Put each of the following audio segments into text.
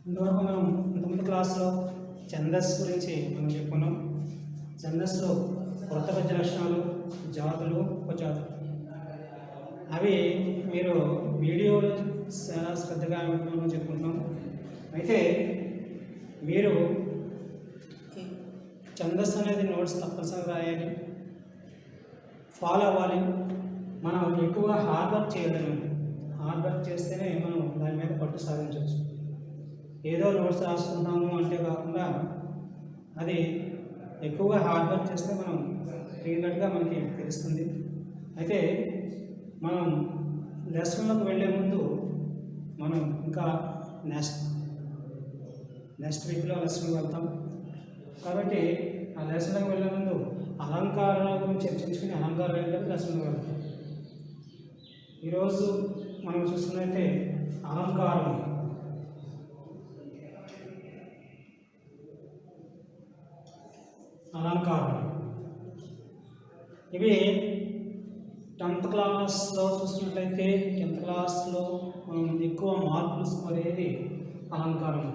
ఇంతవరకు మనం ఇంతకుముందు క్లాస్లో ఛందస్సు గురించి మనం చెప్పుకున్నాం. ఛందస్సులో కొత్త పద్య లక్షణాలు, జాతులు, ఉపజాతులు అవి మీరు వీడియోలు చాలా శ్రద్ధగా వింటున్నామని చెప్పుకుంటున్నాం. అయితే మీరు ఛందస్సు అనేది నోట్స్ తప్పనిసరిగా రాయాలి, ఫాలో అవ్వాలి. మనం ఎక్కువగా హార్డ్ వర్క్ చేయాలి. హార్డ్ వర్క్ చేస్తేనే మనం దాని మీద పట్టు సాధించవచ్చు. ఏదో నోట్స్ రాసుకుంటాము అంటే కాకుండా అది ఎక్కువగా హార్డ్ వర్క్ చేస్తే మనం క్లియర్గా మనకి తెలుస్తుంది. అయితే మనం లెసన్లకు వెళ్ళే ముందు మనం ఇంకా నెక్స్ట్ వీక్లో లెసన్కి వెళ్తాం. కాబట్టి ఆ లెసన్లకు వెళ్ళే ముందు అలంకారాల గురించి చర్చించుకుని అలంకారాలు ఏంటంటే లెసన్కి వెళ్తాం. ఈరోజు మనం చూస్తున్నట్టే అలంకారం. ఇవి 10th క్లాస్లో చూసినట్లయితే 10th క్లాస్లో మనం ఎక్కువ మార్కులు స్కోర్ అయ్యేది అలంకారం.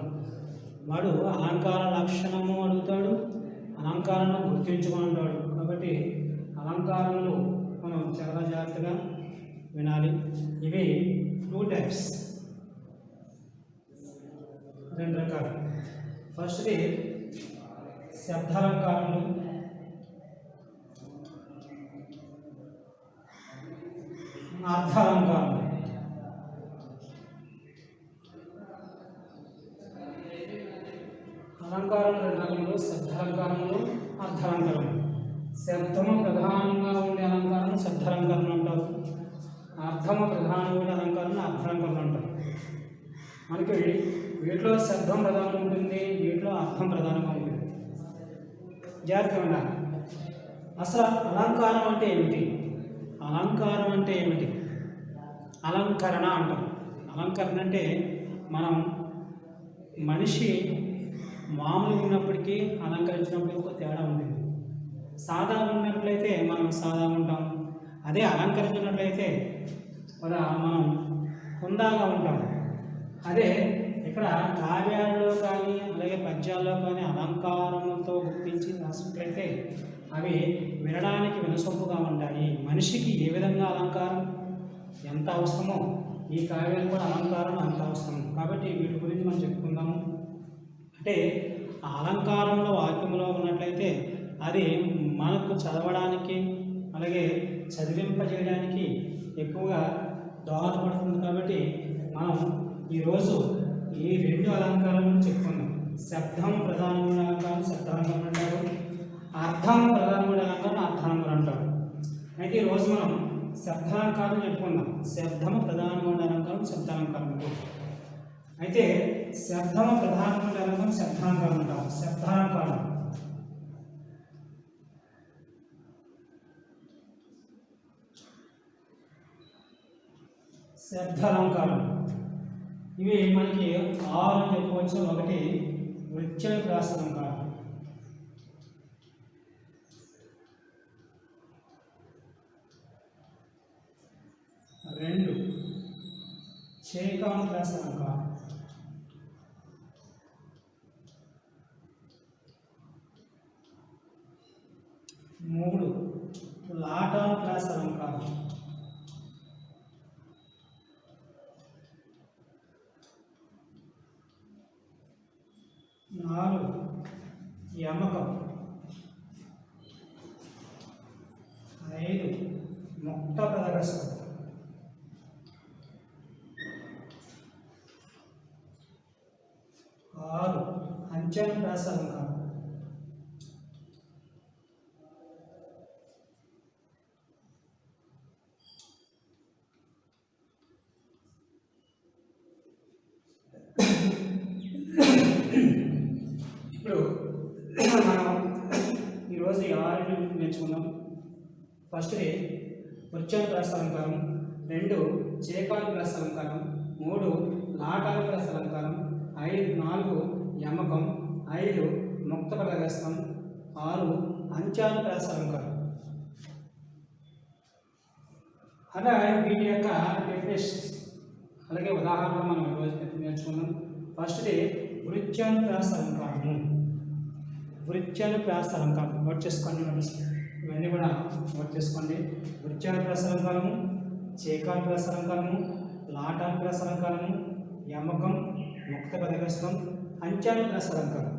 వాడు అలంకార లక్షణము అడుగుతాడు, అలంకారాన్ని గుర్తించుకుంటాడు. కాబట్టి అలంకారాలు మనం చాలా జాగ్రత్తగా వినాలి. ఇవి 2 టైప్స్, 2 రకాలు. ఫస్ట్ది శబ్దాలంకారములు, అర్థాలంకారములు. అలంకారం 2 రకములు, శబ్దాలంకారములు, అర్థాలంకారములు. శబ్దము ప్రధానంగా ఉండే అలంకారం శబ్దాలంకారం అంటారు, అర్థము ప్రధానంగా ఉండే అలంకారం అర్థాలంకారం అంటారు. మనకి వీటిలో శబ్దం ప్రధానంగా ఉంటుంది, వీటిలో అర్థం ప్రధానంగా ఉంటుంది. జాగ్రత్తగా ఉండాలి. అసలు అలంకారం అంటే ఏమిటి? అలంకారం అంటే ఏమిటి? అలంకరణ అంటాం. అలంకరణ అంటే మనం మనిషి మామూలుగా ఉన్నప్పటికీ అలంకరించినప్పటికీ ఒక తేడా ఉంటుంది. సాదా ఉన్నట్లయితే మనం సాదా ఉంటాం, అదే అలంకరించినట్లయితే మనం హుందాగా ఉంటాం. అదే ఇక్కడ కావ్యాల్లో కానీ అలాగే పద్యాల్లో కానీ అలంకారంతో గుర్తించి రాసినట్లయితే అవి వినడానికి వినసొంపుగా ఉంటాయి. మనిషికి ఏ విధంగా అలంకారం ఎంత అవసరమో ఈ కావ్యాలు కూడా అలంకారం అంత అవసరం. కాబట్టి వీటి గురించి మనం చెప్పుకుందాము. అంటే ఆ అలంకారంలో వాక్యంలో ఉన్నట్లయితే అది మనకు చదవడానికి అలాగే చదివింపజేయడానికి ఎక్కువగా దోహదపడుతుంది. కాబట్టి మనం ఈరోజు ఈ 2 అలంకారాలను చెప్పుకుందాం. శబ్దం ప్రధానమైన అలంకారం శబ్దాలంకారం అంటారు, అర్థం ప్రధానమైన అలంకారం అర్థాలంకారం అంటారు. అయితే ఈరోజు మనం శబ్దాలంకారం చెప్పుకుందాం. శబ్దము ప్రధానమైన అలంకారం శబ్దాలంకారం. అయితే శబ్దము ప్రధానమైన అలంకారం శబ్దాలంకారం అంటారు. శబ్దాలంకారం శబ్దాలంకారం ఇవి మనకి 6 అని చెప్పవచ్చు. 1 వృత్యప్రాస అలంకారం, 2 చేకానుప్రాస అలంకారం, 3 లాటానుప్రాస అలంకారం, 4 యమకం, 5 ముక్త పదగస్తం, 6 అంచనుప్రాస అలంకారం, 6 నేర్చుకుందాం. ఫస్ట్ది వృత్యానుప్రాస అలంకారం, 2 చేకానుప్రాస అలంకారం, 3 లాటానుప్రాస అలంకారం, 4 యమకం, 5 ముక్త పదగస్తం, 6 అంచానుప్రాస అలంకారం. అలా వీటి యొక్క డెఫినేషన్స్ అలాగే ఉదాహరణలు మనం ఈరోజు నేర్చుకుందాం. ఫస్ట్ది వృత్యానుప్రాస అలంకారము. వృత్యానుప్రాస అలంకారం నోట్ చేసుకోండి. ఇవన్నీ కూడా నోట్ చేసుకోండి. వృత్యానుప్రాస అలంకారము, చేకానుప్రాస అలంకారము, లాటానుప్రాస అలంకారము, యమకం, ముక్త పదగస్తం, అంత్యానుప్రాస అలంకారం.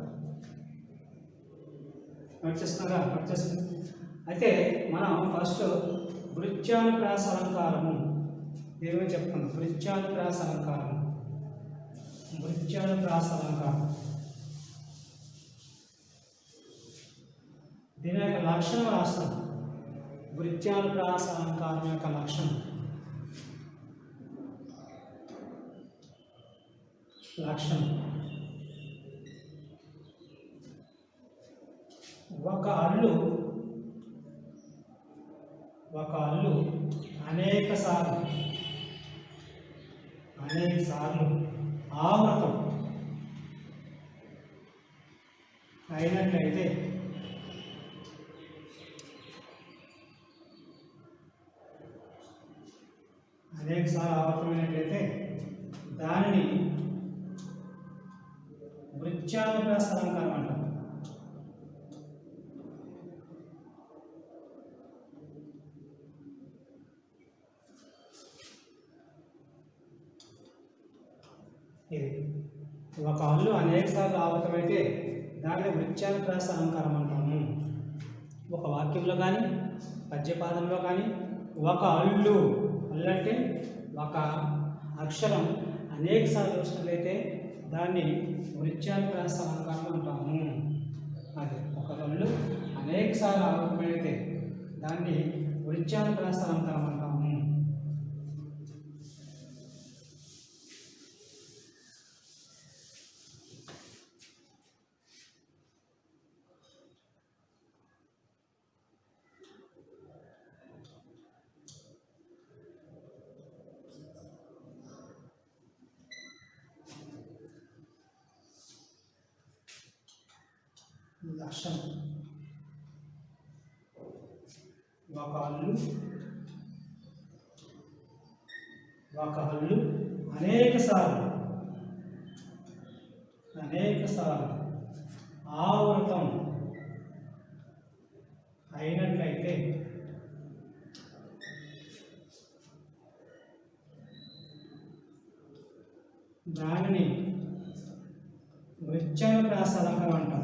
నోట్ చేసుకున్నారా? నోట్ చేసుకుని అయితే మనం ఫస్ట్ వృత్యానుప్రాస అలంకారము దీని గురించి చెప్పుకున్నాం. వృత్యానుప్రాస అలంకారం, వృత్యానుప్రాస అలంకారం దీని యొక్క లక్షణం రాస్తాం. వృత్యానుప్రాస అలంకారం యొక్క లక్షణం ఒక అల్లు అనేక సార్లు ఆవృతం అయినట్లయితే దానిని వృత్యానుప్రాస అలంకారం అంటాం. ఇది ఒక అల్లు అనేక సార్లు ఆవృతమైతే దానిని వృత్యానుప్రాస అలంకారం అంటాము. ఒక వాక్యంలో కానీ పద్యపాదంలో కానీ ఒక అల్లు అంటే ఒక అక్షరం అనేక సార్లు వచ్చినట్లయితే దాన్ని వృత్యానుప్రాస అలంకారం అంటాము. అది ఒక అల్లు అనేక సార్లు ఆవృతమైతే దాన్ని వృత్యానుప్రాస అలంకారం అంటాము. లక్షణం ఒక హల్లు అనేక సార్లు ఆవృతం అయినట్లయితే దానిని వృత్యానుప్రాస అలంకారం అంటాం.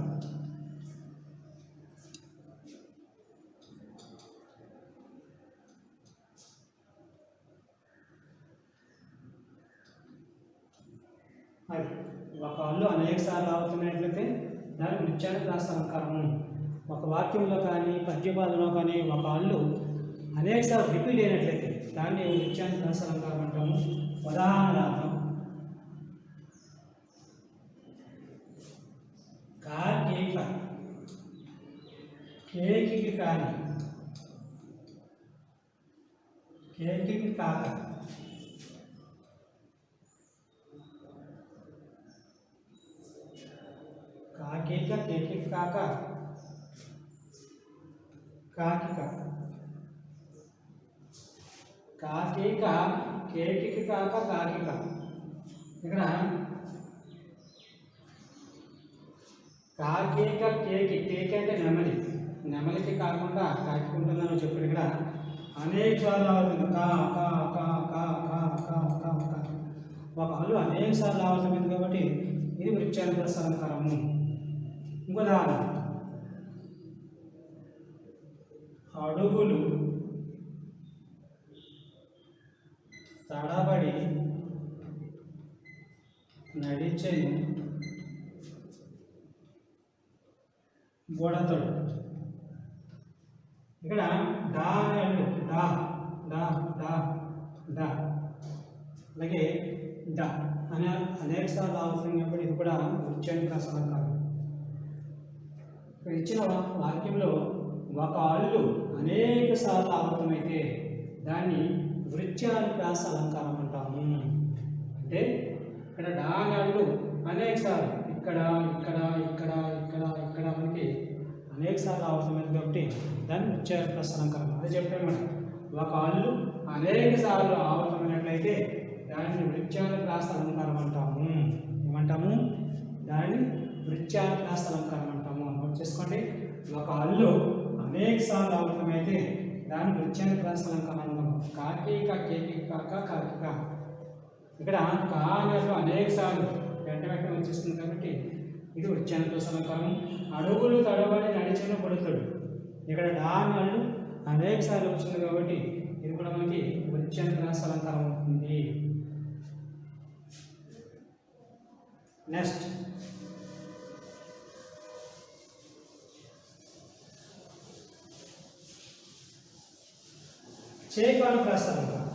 ఒక హల్లు అనేక సార్లు ఆవుతున్నట్లయితే దాని వృత్యానుప్రాస అలంకారము. ఒక వాక్యంలో కానీ పద్యపాదంలో కానీ ఒక హల్లు అనేక సార్లు రిపీట్ అయినట్లయితే దాన్ని వృత్యానుప్రాస అలంకారం అంటాము. ఉదాహరణార్థం కేకి కాని కేకి కాక కాకిక కేకి కాక కాకిక కాకిక కేకి కాక కాకిక. ఇక్కడ కాకిక కేకి కేకి అంటే నెమలికి కాకుండా కాకి ఉంటుందని చెప్పారు. ఇక్కడ అనేక సార్లు అవుతుంది కా కా కా కా కా కా కా కా. ఒక హల్లు అనేక సార్లు అవుతుంది కాబట్టి ఇది వృత్యానుప్రాస అలంకారము. ఇంకో ఉదాహరణ అడుగులు తడబడి నడిచెను గోడతోడు. ఇక్కడ డా అనే అల్లు డా డా డా డా అలాగే డా అనే అనేక సార్లు అవసరం కాబట్టి ఇది కూడా వృత్యానుప్రాస అలంకారం. ఇక్కడ ఇచ్చిన వాక్యంలో ఒక హల్లు అనేక సార్లు ఆవృతమైతే దాన్ని వృత్యానుప్రాస అలంకారం అంటాము. అంటే ఇక్కడ డా అనే హల్లు అనేక సార్లు ఇక్కడ ఇక్కడ ఇక్కడ ఇక్కడ ఇక్కడ మనకి అనేక సార్లు ఆవృతమైంది కాబట్టి దాన్ని వృత్యానుప్రాస అలంకారం. అదే చెప్పాను మనం ఒక హల్లు అనేక సార్లు ఆవృతమైనట్లయితే దాన్ని వృత్యానుప్రాస అలంకారం అంటాము. ఏమంటాము? దానిని వృత్యానుప్రాస అలంకారం అంటాము. నోట్ చేసుకోండి. ఒక హల్లు అనేక సార్లు అవసరమైతే దాన్ని వృత్యానుప్రాస అలంకారం అంటాము. కాకిక కేకిక కాకిక. ఇక్కడ కా అనేది అనేక సార్లు వెంట వెంటనే వచ్చేస్తుంది కాబట్టి ఇది వృత్యానుప్రాస అలంకారం. అడుగులు తడబడి నడిచిన పడుతుడు. ఇక్కడ డా అల్లు అనేక సార్లు వచ్చింది కాబట్టి ఇది కూడా మనకి వృత్యానుప్రాస అలంకారం అవుతుంది. నెక్స్ట్ చేకానుప్రాస అలంకారం.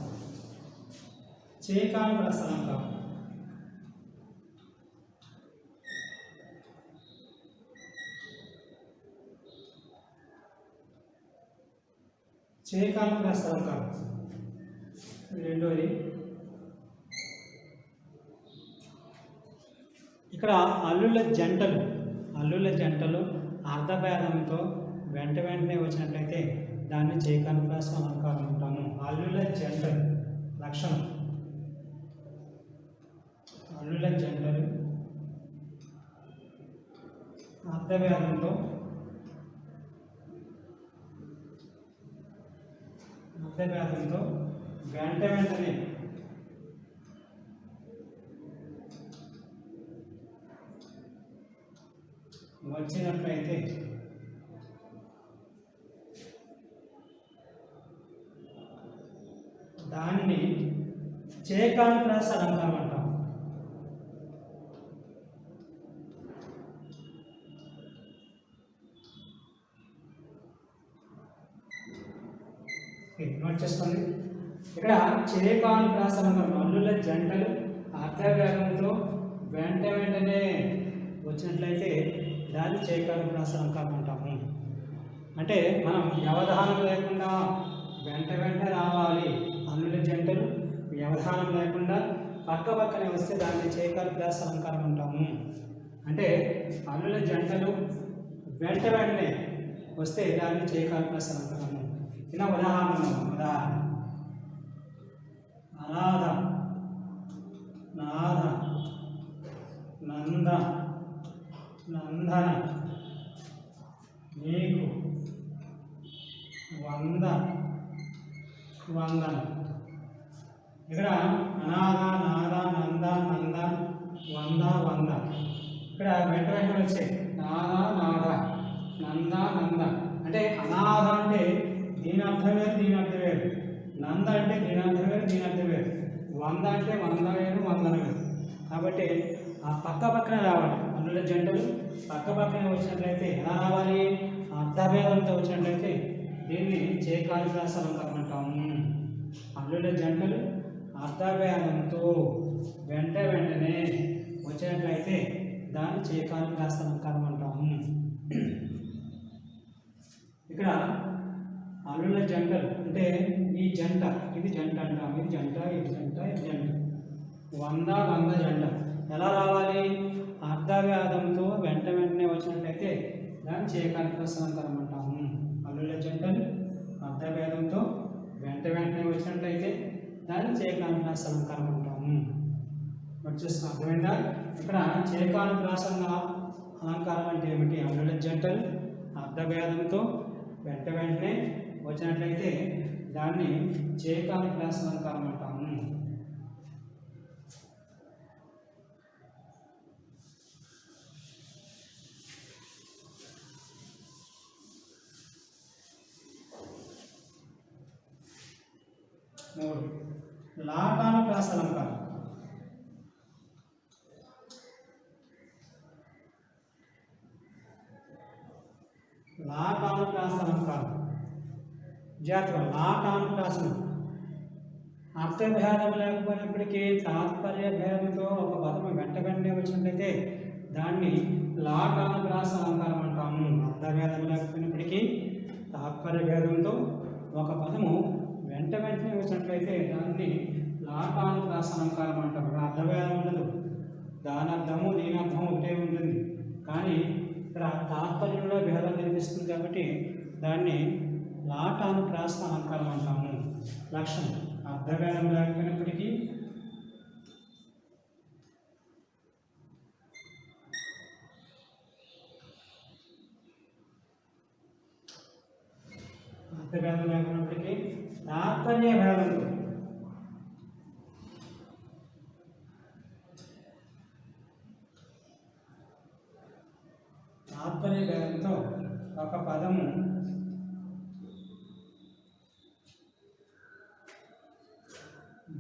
చేకానుప్రాస అలంకారం చేకానుప్రాస అలంకారం రెండోది. ఇక్కడ అల్లుల జంటలు అర్ధభేదంతో వెంట వెంటనే వచ్చినట్లయితే దాన్ని చేకానుప్రాస అలంకారం అంటాము. అల్లుల జంటలు లక్షణం. అల్లుల జంటలు అర్ధభేదంతో వెంట వెంటనే వచ్చినట్లయితే దాన్ని చేకానుప్రాస అలంకారం అంటాం. నోట్ చేసుకోండి. ఇక్కడ చేకానుప్రాస అలంకారం అల్లుల జంటలు అర్ధవేగంతో వెంట వెంటనే వచ్చినట్లయితే దాన్ని చేకానుప్రాస అలంకారం అంటాము. అంటే మనం వ్యవధానం లేకుండా వెంట రావాలి. అల్లుల జంటలు వ్యవధానం లేకుండా పక్క పక్కనే వస్తే దాన్ని చేకానుప్రాస అలంకారం అంటాము. అంటే అల్లుల జంటలు వెంట వెంటనే వస్తే దాన్ని చేకానుప్రాస అలంకారము. ఇలా ఉదాహరణ అనాథ, నాథ, నంద, నందన, నీకు, వంద, వందన. ఇక్కడ అనాథ, నాథ, నంద, నంద, వంద. ఇక్కడ వెంట వెంటనే వచ్చాయి నాథ, నంద, నంద. అంటే అనాథ అంటే దీని అర్థం వేరు, నంద అంటే దీని అర్థం వేరు, వంద అంటే వందన వేరు. కాబట్టి ఆ పక్కనే రావాలి. అల్లుల జంటలు పక్కనే వచ్చినట్లయితే ఎలా రావాలి? అర్ధభేదంతో వచ్చినట్లయితే దీన్ని చేకానుప్రాస అలంకారం అంటాము. అల్లుల జంటలు అర్ధభేదంతో వెంటనే వచ్చినట్లయితే దాన్ని చేకానుప్రాస అలంకారం అంటాము. ఇక్కడ అల్లుల జంటలు అంటే ఈ జంట, ఇది జంట అంటాం, ఇది జంట. వంద జంట ఎలా రావాలి? అర్ధవ్యాధంతో వెంటనే వచ్చినట్లయితే దాన్ని చేకానుప్రాస అలంకారం అంటాము. అల్లుల జంటలు అర్ధవ్యాధంతో వెంటనే వచ్చినట్లయితే దాన్ని చేకానుప్రాస అలంకారం అంటాము. వచ్చేసిన అర్థమైందా? ఇక్కడ చేకానుప్రాస అలంకారం అంటే ఏమిటి? అల్లుల జంటలు అర్ధభేదంతో వెంటనే వచ్చినట్లయితే దాన్ని చేకానుప్రాస అలంకారం అంటాము. లాటానుప్రాస అలంకారం. లాటానుప్రాస అలంకారం జాతర. లాటానుప్రాసనం అర్థభేదం లేకపోయినప్పటికీ తాత్పర్య భేదంతో ఒక పదము వెంటనే వచ్చినట్లయితే దాన్ని లాటానుప్రాస అలంకారం అంటాము. అర్థభేదం లేకపోయినప్పటికీ తాత్పర్య భేదంతో ఒక పదము వెంటనే వచ్చినట్లయితే దాన్ని లాటానుప్రాస అలంకారం అంటాము. అర్థభేదం ఉండదు, దాని అర్థము దీని అర్థము ఒకటే ఉంటుంది, కానీ ఇక్కడ తాత్పర్యంలో భేదం కనిపిస్తుంది కాబట్టి దాన్ని లాటానుప్రాస అలంకారం అంటాము. లక్షణం అర్థభేదం లేకపోయినప్పటికీ భేదం లేకున్నప్పటికీ తాత్పర్య భేదంతో ఒక పదము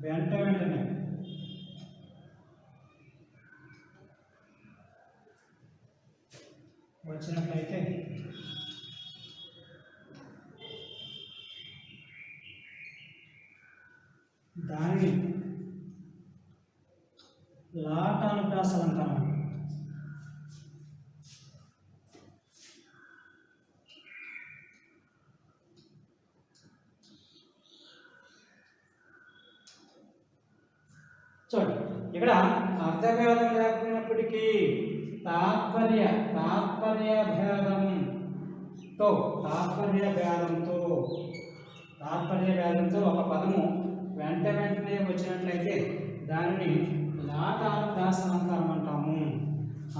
వెంటనే వచ్చినట్లయితే దానిని లాటానుప్రాస అలంకారం. చూడండి, ఇక్కడ అర్థభేదం లేకపోయినప్పటికీ తాత్పర్య భేదంతో ఒక పదము వెంటనే వచ్చినట్లయితే దానిని లాటానుప్రాస అలంకారం అంటాము.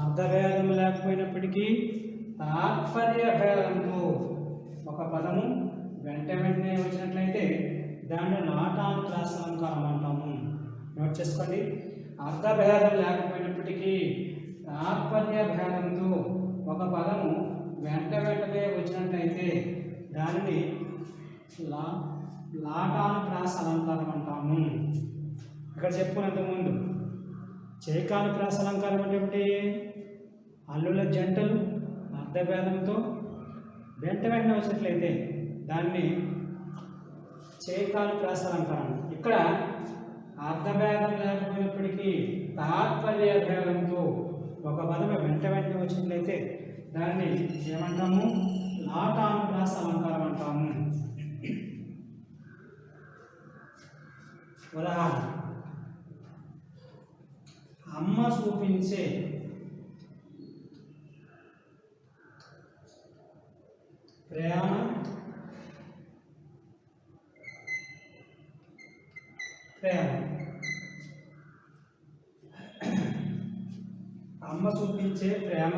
అర్థభేదం లేకపోయినప్పటికీ తాత్పర్య భేదంతో ఒక పదము వెంటనే వచ్చినట్లయితే దాన్ని లాటానుప్రాస అలంకారం అంటాము. నోట్ చేసుకోండి, అర్థభేదం లేకపోయినప్పటికీ తాత్పర్య భేదంతో ఒక పదము వెంటనే వచ్చినట్లయితే దానిని లాటానుప్రాస అలంకారం అంటాము. ఇక్కడ చెప్పుకున్నంత ముందు చైకానుప్రాస అలంకారం అంటే ఏమిటి? అల్లుల జంటలు అర్థభేదంతో వెంటనే వచ్చినట్లయితే దాన్ని చైకానుప్రాస అలంకారం. ఇక్కడ అర్థభేదం లేకపోయినప్పటికీ తాత్పర్య భేదంతో ఒక పదం వెంటనే వచ్చినట్లయితే దాన్ని ఏమంటాము? లాటానుప్రాస అలంకారం అంటాము. ఉదాహరణ, అమ్మ చూపించే ప్రేమ అమ్మ చూపించే ప్రేమ.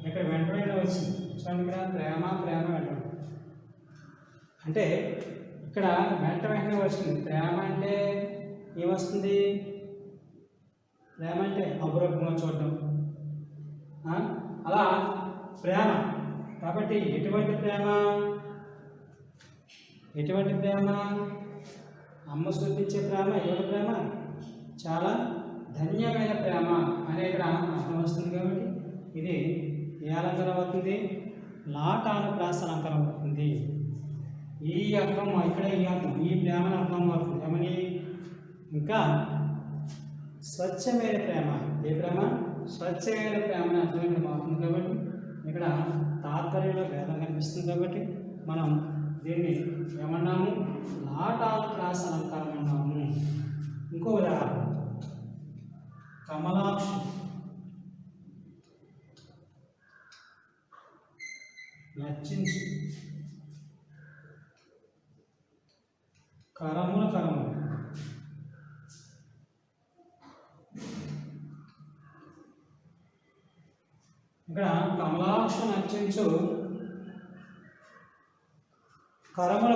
ఇక్కడ వెంటనే వచ్చింది. చూడండి, ఇక్కడ ప్రేమ వెంటనే అంటే ఇక్కడ వెంటనే వచ్చింది. ప్రేమ అంటే ఏమొస్తుంది? ప్రేమ అంటే అపురూపంగా చూడడం, అలా ప్రేమ. కాబట్టి ఎటువంటి ప్రేమ? అమ్మ చూపించే ప్రేమ ఎటువంటి ప్రేమ? చాలా ధన్యమైన ప్రేమ అనే ఇక్కడ అర్థం వస్తుంది. కాబట్టి ఇది ఏ అలంకారం అవుతుంది? లాటానుప్రాస అలంకారం అవుతుంది. ఈ అర్థం ఇక్కడ ఈ ప్రేమను అర్థం అవుతుంది. ఏమని? ఇంకా స్వచ్ఛమైన ప్రేమ. ఏ ప్రేమ? స్వచ్ఛమైన ప్రేమని అర్థం అవుతుంది. కాబట్టి ఇక్కడ తాత్పర్యంలో భేదం కనిపిస్తుంది. కాబట్టి మనం దీన్ని ఏమన్నాము? లాటానుప్రాస అలంకారం అన్నాము. ఇంకో ఉదాహరణ, కమలాక్షి నచ్చించి కరముల. ఇక్కడ కమలాక్షి నచ్చించు కరముల.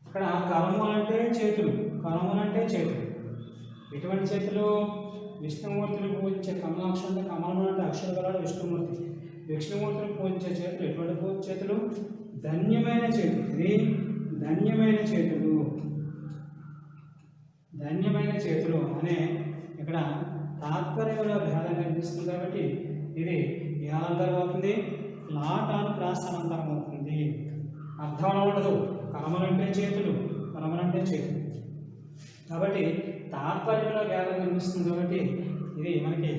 ఇక్కడ కరములు అంటే చేతులు, ఎటువంటి చేతులు? విష్ణుమూర్తిని పూజించే కమలాక్షి అంటే కమలము అంటే అక్షరగలాడు విష్ణుమూర్తి. విష్ణుమూర్తిని పూజించే చేతులు ఎటువంటి చేతులు? ధన్యమైన చేతులు. ఇది ధన్యమైన చేతులు అనే ఇక్కడ తాత్పర్యంలో భేదం కనిపిస్తుంది. కాబట్టి ఇది ఏ అలంకారం అవుతుంది? లాటానుప్రాస అలంకారం అవుతుంది. అర్థం ఉండదు. కరమలంటే చేతులు. కాబట్టి తాత్పర్యంలో భేదం కనిపిస్తుంది. కాబట్టి ఇది మనకి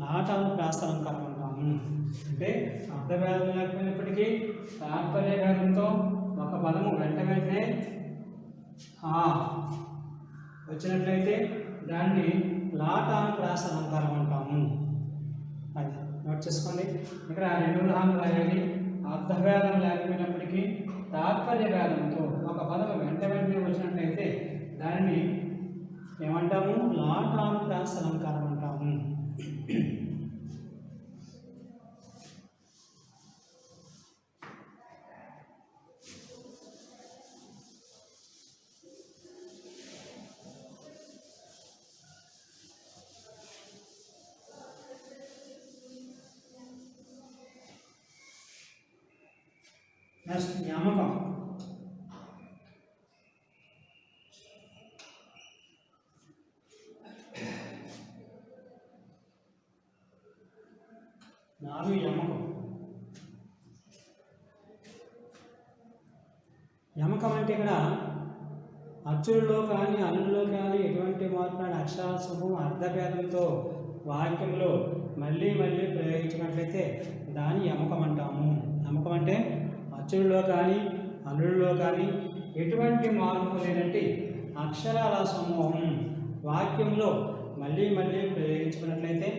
లాటానుప్రాస అలంకారం అంటాము. అంటే అర్థభేదం లేకపోయినప్పటికీ తాత్పర్య భేదంతో ఒక పదము వెంటనే వచ్చినట్లయితే దాన్ని లాటానుప్రాస అలంకారం అంటాము. అది నోట్ చేసుకోండి. ఇక్కడ 2 ఉదాహరణలు రాయాలి. అర్థభేదం లేకపోయినప్పటికీ తాత్పర్య భేదంతో ఒక పదం వెంటనే వచ్చినట్లయితే దానిని ఏమంటాము? లాటానుప్రాస అలంకారం అంటాము. నెక్స్ట్ యమకం. నాలుగు యమకం. యమకం అంటే ఇక్కడ అచ్చులలో కానీ అల్లుల్లో కానీ ఎటువంటి మార్పు అక్షరాల సమూహం అర్ధభేదంతో వాక్యంలో మళ్ళీ మళ్ళీ ప్రయోగించినట్లయితే దాన్ని యమకం అంటాము. యమకం అంటే అచ్చులలో కానీ అల్లుల్లో కానీ ఎటువంటి మార్పు లేనట్టి అక్షరాల సమూహం వాక్యంలో మళ్ళీ మళ్ళీ ప్రయోగించుకున్నట్లయితే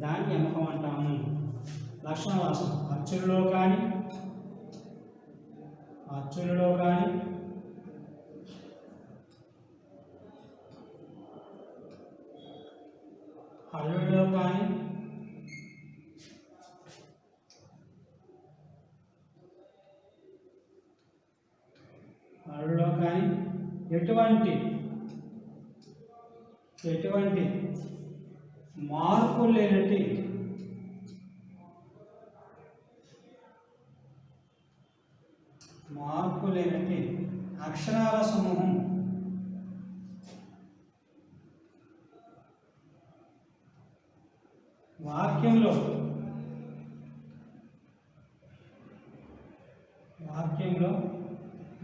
దాన్ని యమకం అంటాము. లక్షణవాసం అచ్చులలో కానీ హల్లుల్లో కానీ ఎటువంటి మార్పు లేనట్టి అక్షరాల సమూహం వాక్యంలో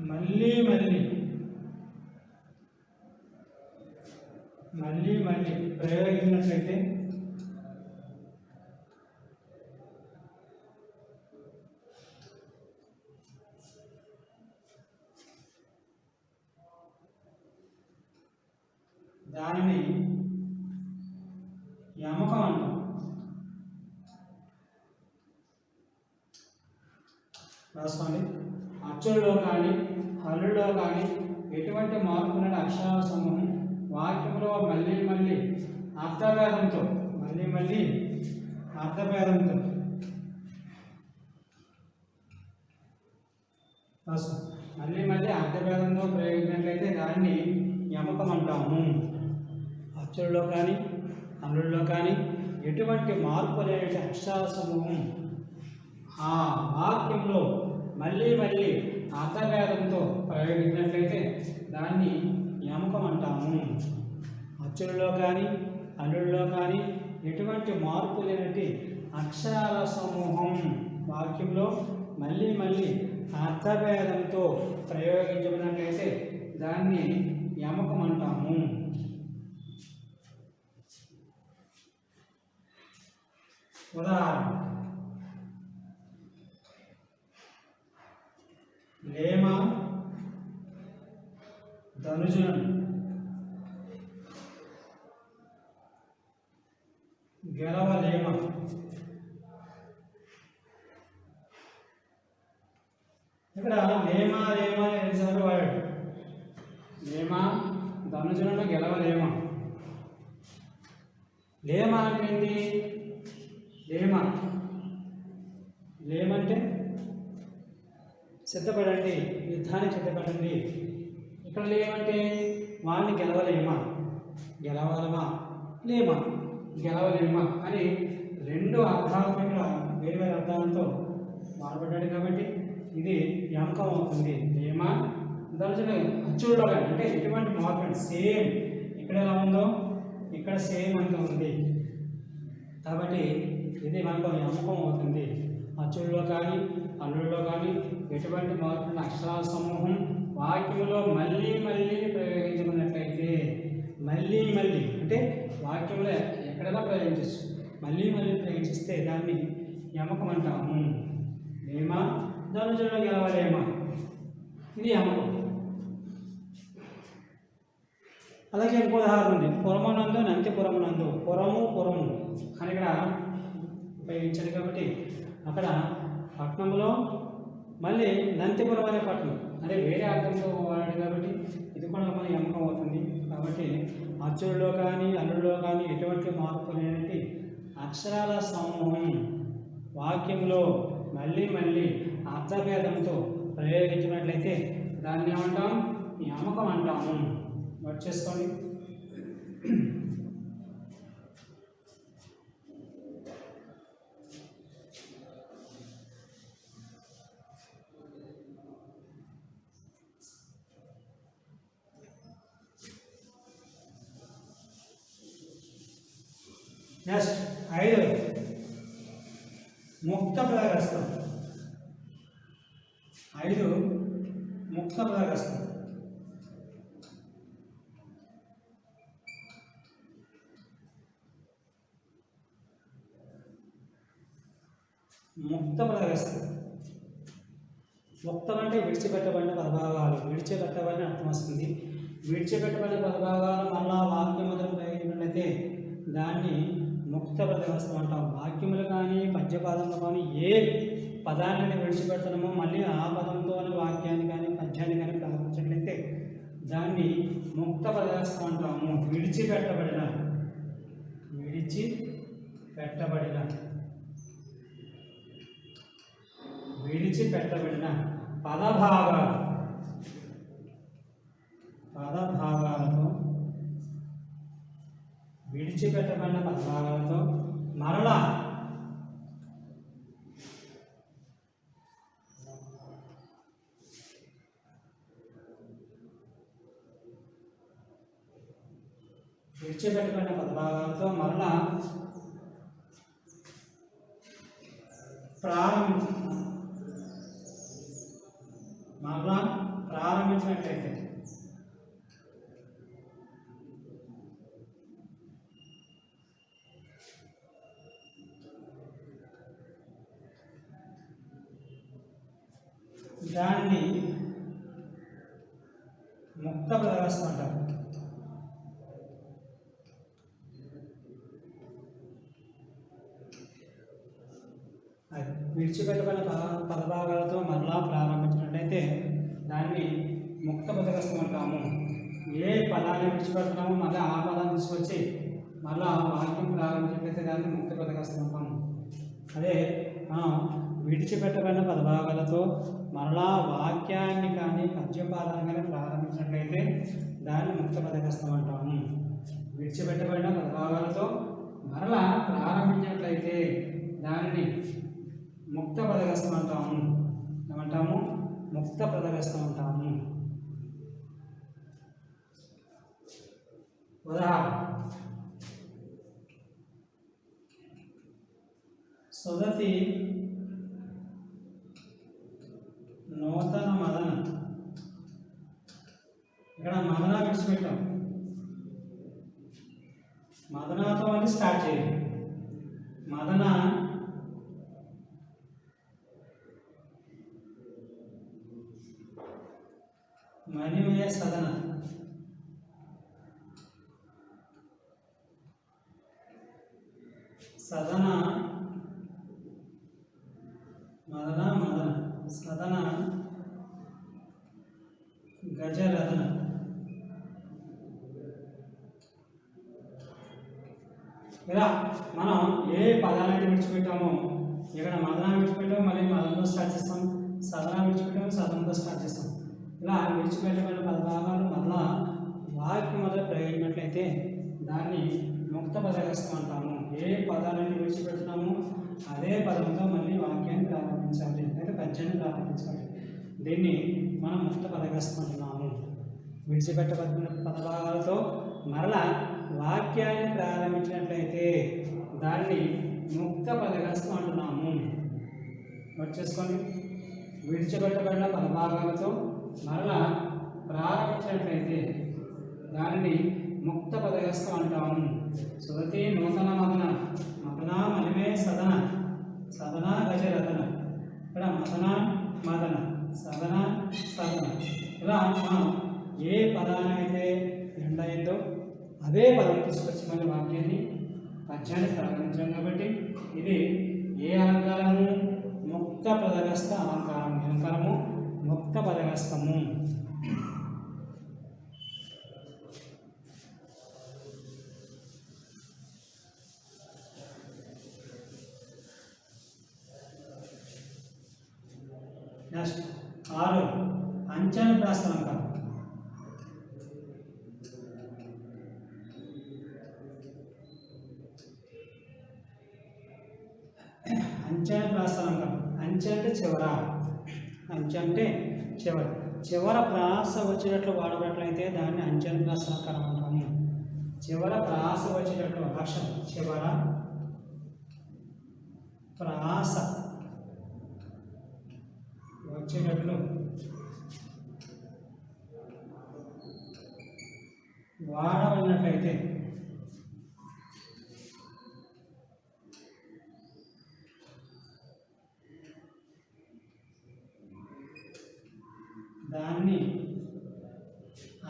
మళ్ళీ మళ్ళీ ప్రయోగించినట్లయితే దానిని యమకం అంటాం. రాసుకోండి. అచ్చుల్లో కానీ హల్లుల్లో కానీ ఎటువంటి మార్పు లేని అక్షరాల సమూహం వాక్యంలో మళ్ళీ మళ్ళీ అర్థభేదంతో ప్రయోగించినట్లయితే దాన్ని యమకం అంటాము. అచ్చుల్లో కానీ హల్లుల్లో కానీ ఎటువంటి మార్పు లేని అక్షరాల సమూహం ఆ వాక్యంలో మళ్ళీ మళ్ళీ అర్థభేదంతో ప్రయోగించినట్లయితే దాన్ని యమకం అంటాము. అచ్చుల్లో కానీ హల్లుల్లో కానీ ఎటువంటి మార్పు లేనట్టి అక్షరాల సమూహం వాక్యంలో మళ్ళీ మళ్ళీ అర్థభేదంతో ప్రయోగించబడినట్లయితే దాన్ని యమకం అంటాము. ఉదాహరణ లేమ ధనుజులను గెలవలేమ. ఇక్కడ లేమ అని రెండుసార్లు వాడాడు. లేమ ధనుజులను గెలవలేమ. లేమ అంటే ఏంటి? లేమంటే సిద్ధపడండి, యుద్ధానికి సిద్ధపడండి. ఇక్కడ లేమంటే వాడిని గెలవలేమా గెలవలేమా అని రెండు అర్థాల పైన వేరు అర్థాలతో వాడబడ్డాడు కాబట్టి ఇది యమకం అవుతుంది. లేమ ధనుజులు అచ్చుల్లో కానీ అంటే ఎటువంటి మార్పు సేమ్ ఇక్కడ ఎలా ఉందో ఇక్కడ సేమ్ అంతా ఉంది కాబట్టి ఇది మనకు యమకం అవుతుంది. అచ్చుల్లో కానీ హల్లుల్లో కానీ ఎటువంటి మార్పు అక్షరాల సమూహం వాక్యంలో మళ్ళీ మళ్ళీ ప్రయోగించమన్నట్లయితే మళ్ళీ అంటే వాక్యంలో ఎక్కడైనా ప్రయోగించచ్చు. మళ్ళీ ప్రయోగిస్తే దాన్ని యమకం అంటాము. లేమ ధనుజులను గెలవలేమ ఇది యమకం. అలాగే ఇంకో ఉదాహరణ ఉంది. పురమునందు నంతిపురమునందు. పురము అని ఇక్కడ ఉపయోగించాడు కాబట్టి అక్కడ పట్టణంలో మళ్ళీ నంతిపురం అనే పట్టణం అంటే వేరే అర్థంతో వాడాడు కాబట్టి ఇది కూడా మన యమకం అవుతుంది. కాబట్టి అచ్చుల్లో కానీ హల్లుల్లో కానీ ఎటువంటి మార్పు లేనట్టి అక్షరాల సమూహం వాక్యంలో మళ్ళీ అర్థభేదంతో ప్రయోగించినట్లయితే దాన్ని ఏమంటాం? యమకం అంటాము. నోట్ చేసుకోండి. నెక్స్ట్ 5 ముక్త పదగస్తం. 5 ముక్త పదగస్తం. ముక్త పదగస్తం. ముక్తం అంటే విడిచిపెట్టబడిన పదభాగాలు. విడిచిపెట్టబడిన అర్థం వస్తుంది. విడిచిపెట్టబడిన పదభాగాలు మళ్ళా వాక్యములు ప్రయోగించినట్లయితే దాన్ని ముక్త పదగస్తం అంటాం. వాక్యములు కానీ పద్యపాదంలో కానీ ఏ పదాన్ని విడిచిపెడుతున్నామో మళ్ళీ ఆ పదంతో వాక్యాన్ని కానీ పద్యాన్ని కానీ ప్రారంభించినట్లయితే దాన్ని ముక్త పదగస్తం అంటాము. విడిచిపెట్టబడిన విడిచిపెట్టబడిన పదభాగాలతో విడిచిపెట్టబడిన పదభాగాలతో మరలా ప్రారంభించినట్లయితే దాన్ని ముక్త పదగస్తం అంటారు. విడిచిపెట్టబడిన పదభాగాలతో మరలా ప్రారంభించినట్లయితే దాన్ని ముక్త పదగస్తం అంటాము. ఏ పదాన్ని విడిచిపెడుతున్నామో మళ్ళీ ఆ పదాన్ని తీసుకొచ్చి మళ్ళీ వాక్యం ప్రారంభించినట్లయితే దాన్ని ముక్త పదగస్తం అంటాము. అదే విడిచిపెట్టబడిన పదభాగాలతో మరలా వాక్యాన్ని కానీ పద్యపాదాన్ని కానీ ప్రారంభించినట్లయితే దాన్ని ముక్త పదగస్తం అంటాము. విడిచిపెట్టబడిన పదభాగాలతో మరలా ప్రారంభించినట్లయితే దానిని ముక్త పదగస్తం అంటాము. ఏమంటాము? ముక్త పదగస్తం అంటాము. ఉదాహరణ సుదతి నూతన మదన. ఇక్కడ మదన విడిచిపెట్టాం. మదనతో అని స్టార్ట్ చేయాలి. మదన మణిమయ సదన. సదన మదన మదన సదన గజరదన. ఇలా మనం ఏ పదాలను విడిచిపెట్టామో ఇక్కడ మదన విడిచిపెట్టాము, మళ్ళీ మదనతో స్టార్ట్ చేస్తాం. సదన విడిచిపెట్టాము, సదనతో స్టార్ట్ చేస్తాం. ఇలా విడిచిపెట్టబడిన పదభాగాలు మళ్ళా వాక్యం మొదలు ప్రయోగించినట్లయితే దాన్ని ముక్త పదగస్తం అంటాము. ఏ పదాలను విడిచిపెడుతున్నామో అదే పదంతో మళ్ళీ వాక్యాన్ని ప్రారంభించాలి, లేదా పద్యాన్ని ప్రారంభించాలి. దీన్ని మనం ముక్త పదగస్తం అంటున్నాము. విడిచిపెట్టబడిన పదభాగాలతో మరలా వాక్యాన్ని ప్రారంభించినట్లయితే దాన్ని ముక్త పదగస్తం అంటున్నాము. వచ్చేసుకోండి. విడిచిపెట్టబడిన పదభాగాలతో మరలా ప్రారంభించినట్లయితే దానిని ముక్త పదగస్తం అంటాము. సుదతి నూతన మదన. మదన మణిమే సదన. సదన గజరదన. ఇక్కడ మదన మదన, సదన సదన. ఇలా మనం ఏ పదాన్ని అయితే ఎండ్ అయిందో అదే పదం తీసుకొచ్చి మన వాక్యాన్ని పద్యాన్ని ప్రారంభించాం. కాబట్టి ఇది ఏ అలంకారము? ముక్త పదగస్త అలంకారం. అలంకారము ముక్త పదగస్తము. నెక్స్ట్ 6 అంచనుప్రాస అలంకారం. అంచనుప్రాస అలంకారం. అంచె అంటే చివర. అంచె అంటే చివర. చివర ప్రాస వచ్చేటట్లు వాడబట్లయితే దాన్ని అంచనుప్రాస అలంకారం అంటాము. చివర ప్రాస వచ్చేటట్లు అక్షరం చివర ప్రాస వచ్చేటట్లు వాడమన్నట్లయితే దాన్ని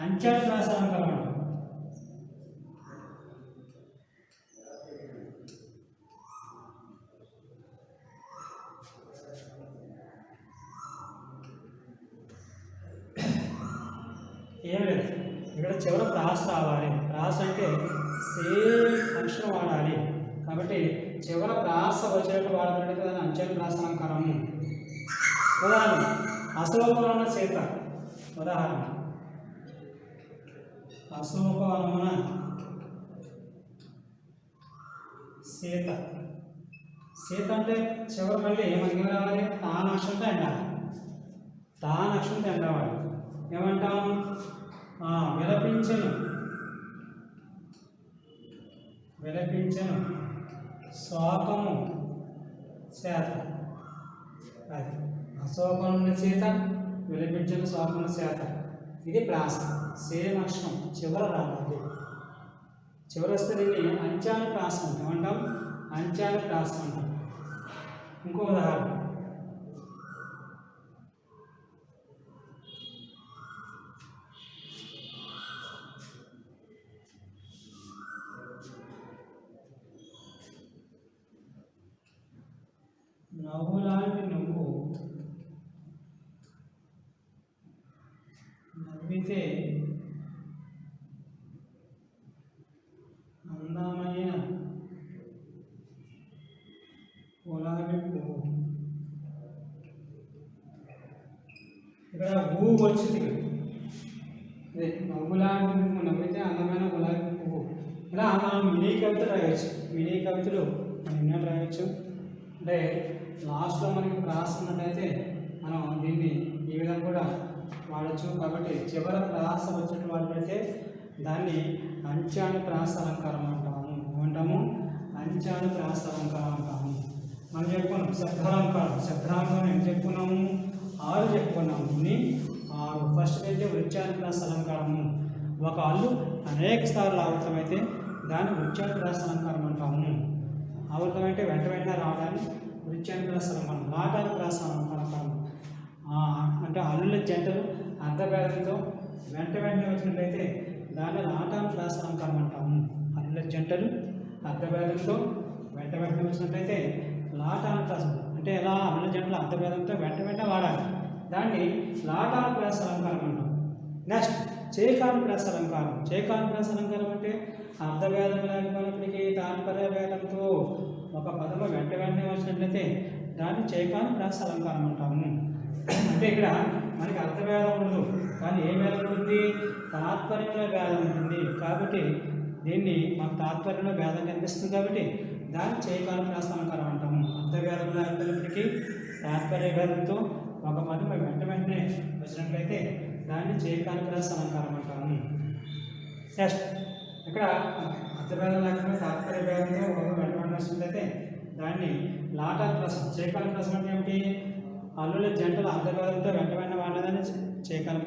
అంచెల ప్రాస అలంకారం. ఏం లేదు, ఇక్కడ చివర ప్రాస రావాలి. ప్రాస అంటే సేమ్ అక్షరం వాడాలి కాబట్టి చివర ప్రాస వచ్చేటట్టు వాడాలంటే దాని అంచెల ప్రాస అలంకారము. ఉదాహరణ అశోకవన సీత. ఉదాహరణ అశోకవనమున సీత. సీత అంటే చివరి మళ్ళీ మనకి ఏం రావాలి? తాను అక్షరంతో ఎండాలి. తాను అక్షరంతో ఎండవాలి. ఏమంటాం? విలపించను విలపించను శోకము చేత. అది అశోకమున సీత, విలపించను శోకము చేత. ఇది ప్రాస. సేమ్ అక్షరం చివర రావాలి. చివరి వస్తే దీన్ని అంచాను ప్రాస అంటాం. ఏమంటాం? అంచాను ప్రాస అంటాం. ఇంకో ఉదాహరణ నవ్వులాంటి నువ్వు నవ్వితే అందమైన గులాబీ పువ్వు. ఇక్కడ ఊ వచ్చింది. అదే నవ్వులాంటి నువ్వు నవ్వితే అందమైన గులాబీ పువ్వు. ఇలా మనం మినీ కవితలు రాయవచ్చు. మినీ కవితలు మనం ఎన్నో రాయవచ్చు. అంటే లాస్ట్లో మనకి ప్రాస ఉన్నట్టయితే మనం దీన్ని ఈ విధంగా కూడా వాడచ్చు. కాబట్టి చివర ప్రాస వచ్చేట్టు వాడితే దాన్ని అంచాను ప్రాస అలంకారం అంటాము. ఏమంటాము? అంచాను ప్రాస అలంకారం అంటాము. మనం చెప్పుకున్నాం శబ్దాలంకారం. శబ్దాలంకారం ఏం చెప్పుకున్నాము? 6 చెప్పుకున్నాము. ఇన్ని 6. ఫస్ట్ అయితే వృత్యాను ప్రాస అలంకారము. ఒక అల్లు అనేక సార్లు ఆవృతమైతే దాన్ని వృత్యాను ప్రాస అలంకారం అంటాము. ఆవృతమైతే వెంట వెంటనే రావడాన్ని వృత్యాను ప్రాస అలంకారం. నాటాను ప్రాస అలంకారం అంటే అల్లుల జంటలు అర్ధభేదంతో వెంట వెంటనే వచ్చినట్లయితే దాన్ని నాటాను ప్రాస అలంకారం అంటాము. అల్లుల జంటలు అర్ధభేదంతో వెంట వెంటనే వచ్చినట్లయితే లాటాను ప్రాస. అంటే ఎలా? అల్లుల జంటలు అర్ధభేదంతో వెంట వెంటనే వాడాలి. దాన్ని లాటాను ప్రాస అలంకారం అంటాం. నెక్స్ట్ చేకాను ప్రాస అలంకారం. చేకాను ప్రాస అలంకారం అంటే అర్ధభేదం లేకపోయినప్పటికీ తాత్పర్య భేదంతో ఒక పదము వెంట వెంటనే వచ్చినట్లయితే దాన్ని చేకాను ప్రాస అలంకారం అంటాము. అంటే ఇక్కడ మనకి అర్థభేదం ఉండదు, కానీ ఏ భేదం ఉంటుంది? తాత్పర్యంలో భేదం ఉంటుంది. కాబట్టి దీన్ని మాకు తాత్పర్యంలో భేదం కనిపిస్తుంది కాబట్టి దాన్ని చేకాను ప్రాస అలంకారం అంటాము. అర్థభేదం లేకపోయినప్పటికీ తాత్పర్య భేదంతో ఒక పదం వెంట వెంటనే వచ్చినట్లయితే దాన్ని చేకాను ప్రాస అలంకారం అంటాము. నెక్స్ట్ ఇక్కడ అర్థభేదం లేకపోతే తాత్పర్య భేదంతో ఒక వెంట వెంటనే వచ్చినట్లయితే దాన్ని లాటాను ప్రాస. చేకాను ప్రాస అంటే ఏమిటి? అల్లుల జంటలు అర్ధభేదంతో వెంట వెంటనే వాడేదాన్ని చేకాను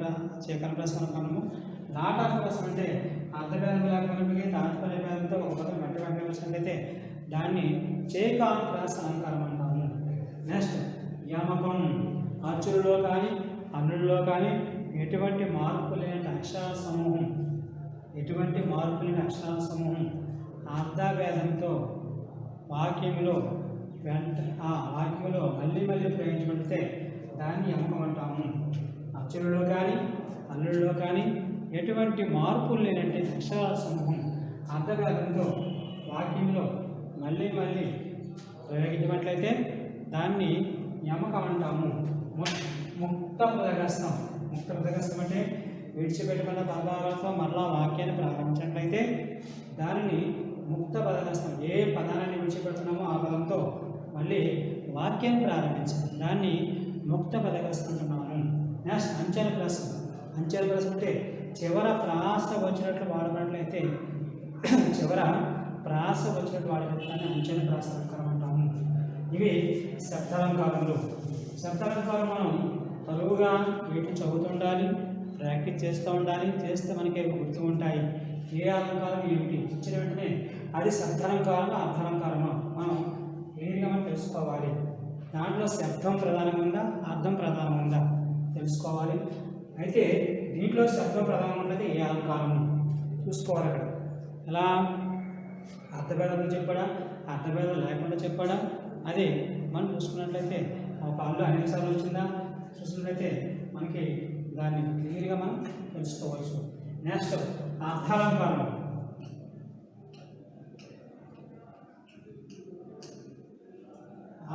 ప్రాస అలంకారము. లాటాను ప్రాస అంటే అర్ధభేదం లేకపోయినప్పటికీ తాత్పర్య భేదంతో ఒక పదం వెంట వెంటనే వచ్చినట్లయితే దాన్ని చేకాను ప్రాస అలంకారం అంటాము. నెక్స్ట్ యమకం. అచ్చులలో కానీ అన్నుల్లో కానీ ఎటువంటి మార్పు లేని అక్షరాల సమూహం, ఎటువంటి మార్పు లేని అక్షరాల సమూహం అర్ధభేదంతో వాక్యంలో వాక్యంలో మళ్ళీ మళ్ళీ ప్రయోగించబడితే దాన్ని యమకం అంటాము. అచ్చులలో కానీ అన్నుల్లో కానీ ఎటువంటి మార్పులు లేనంటే అక్షరాల సమూహం అర్ధభేదంతో వాక్యంలో మళ్ళీ మళ్ళీ ప్రయోగించినట్లయితే దాన్ని యమకం అంటాము. ముక్త పదగస్తం. ముక్త పదగస్తం అంటే విడిచిపెట్టుకున్న పదభాగాలతో మరలా వాక్యాన్ని ప్రారంభించినట్లయితే దానిని ముక్త పదగస్తం. ఏ పదాన్ని విడిచిపెడుతున్నామో ఆ పదంతో మళ్ళీ వాక్యాన్ని ప్రారంభించాలి. దాన్ని ముక్త పదగస్తం అంటున్నాము. నెక్స్ట్ అంచెల ప్రాస. అంచెల ప్రాస అంటే చివర ప్రాస వచ్చినట్లు వాడినట్లయితే చివర ప్రాస వచ్చినట్లు వాడినట్లయితే అంచెల ప్రాస అలంకారం అంటాము. ఇవి శబ్దాలంకారములు. శబ్దాలంకారం మనం తరువుగా వీటిని చదువుతుండాలి, ప్రాక్టీస్ చేస్తూ ఉండాలి. చేస్తే మనకి గుర్తు ఉంటాయి. ఏ అలంకారం ఏమిటి ఇచ్చిన వెంటనే అది శబ్దాలంకారమా అర్థాలంకారమా మనం క్లియర్గా మనం తెలుసుకోవాలి. దాంట్లో శబ్దం ప్రధానంగా ఉందా అర్థం ప్రధానంగా ఉందా తెలుసుకోవాలి. అయితే దీంట్లో శబ్దం ప్రధానంగా ఉన్నది ఏ అలంకారము చూసుకోవాలి. అక్కడ ఎలా అర్థభేదంతో చెప్పాడా అర్థభేదం లేకుండా చెప్పాడా అది మనం చూసుకున్నట్లయితే ఒక కాళ్ళు అనేక సార్లు వచ్చిందా చూసినట్లయితే మనకి దాన్ని క్లియర్గా మనం తెలుసుకోవచ్చు. నెక్స్ట్ అర్థాలంకారం.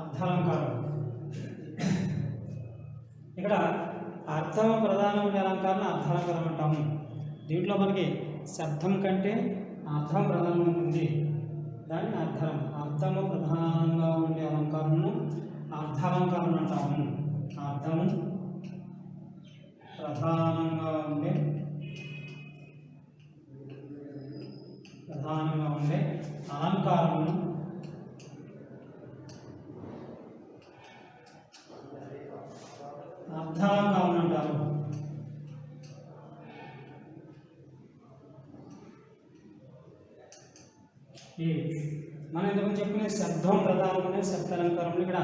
అర్థాలంకారం ఇక్కడ అర్థం ప్రధానమైన అలంకారాన్ని అర్థాలంకారం అంటాము. దీంట్లో మనకి శబ్దం కంటే అర్థం ప్రధానంగా ఉంటుంది. దాన్ని అర్థము ప్రధానంగా ఉండే అలంకారము అర్థాలంకారం అంటాము. అర్థము ప్రధానంగా ఉండే అలంకారము అర్థాలంకారం అంటారు. మనం ఇంతకుముందు చెప్పుకునే శబ్దం ప్రధానమైన శబ్దాలంకారం ఇక్కడ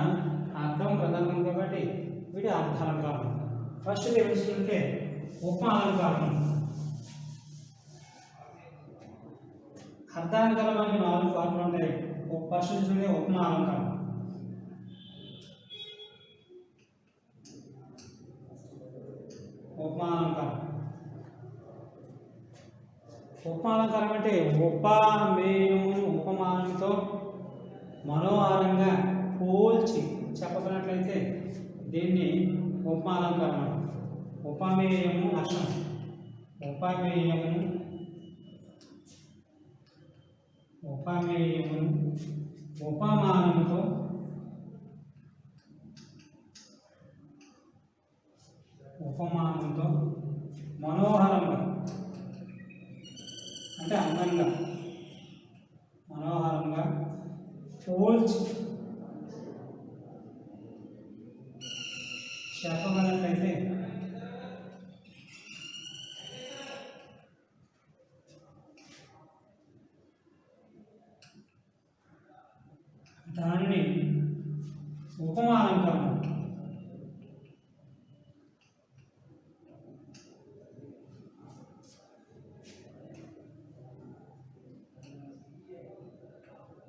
అర్థం ప్రధానం కాబట్టి వీటి అర్థాలంకారం. ఫస్ట్ తెలుసుకుంటే ఉపమాలంకారం. అర్థాలంకారం మనకి 4 ఫార్ములు ఉంటాయి. ఫస్ట్ చూసుకుంటే ఉపమాలంకారం. ఉపమాలంకారం ఉపమాలంకారం అంటే ఉపమేయమును ఉపమానంతో మనోహారంగా పోల్చి చెప్పబడినట్లయితే దీన్ని ఉపమాలంకారం అంటారు. ఉపమేయము లక్షణం. ఉపమేయమును ఉపమానంతో మనోహరంగా అంటే అందంగా మనోహరంగా పోల్చి చెప్పగలట్లయితే దానిని ఉపమాలంకారం.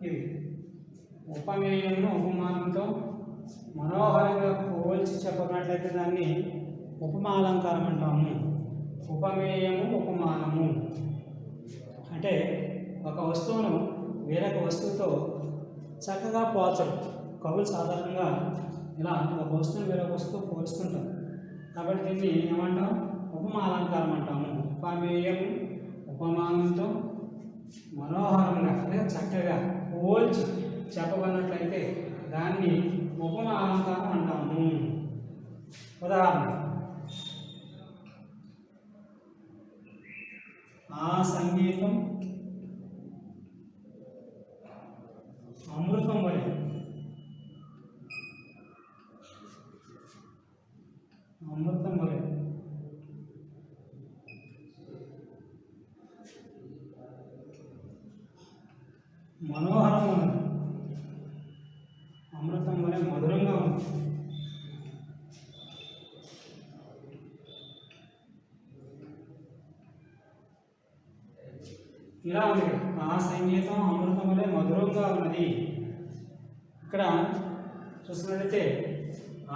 ఇవి ఉపమేయమును ఉపమానంతో మనోహరంగా పోల్చి చెప్పినట్లయితే దాన్ని ఉపమాలంకారం అంటాము. ఉపమేయము ఉపమానము అంటే ఒక వస్తువును వేరొక వస్తువుతో చక్కగా పోల్చడం. కవులు సాధారణంగా ఇలా ఒక వస్తువును వేరొక వస్తువు పోల్చుతుంటారు. కాబట్టి దీన్ని ఏమంటాం ఉపమాలంకారం అంటాము. ఉపమేయము ఉపమానంతో మనోహరంగా లేదా చక్కగా పోల్చి చెప్పబడినట్లయితే దాన్ని ఉపమాలంకారం అంటాము. ఉదాహరణ ఆ సంగీతం అమృతం వలె. అమృతం వలె మనోహరంగా ఉంది. అమృతం వలె మధురంగా ఉంది. ఇలా ఉంది. ఆ సంగీతం అమృతం వలె మధురంగా ఉన్నది. ఇక్కడ చూసినట్లయితే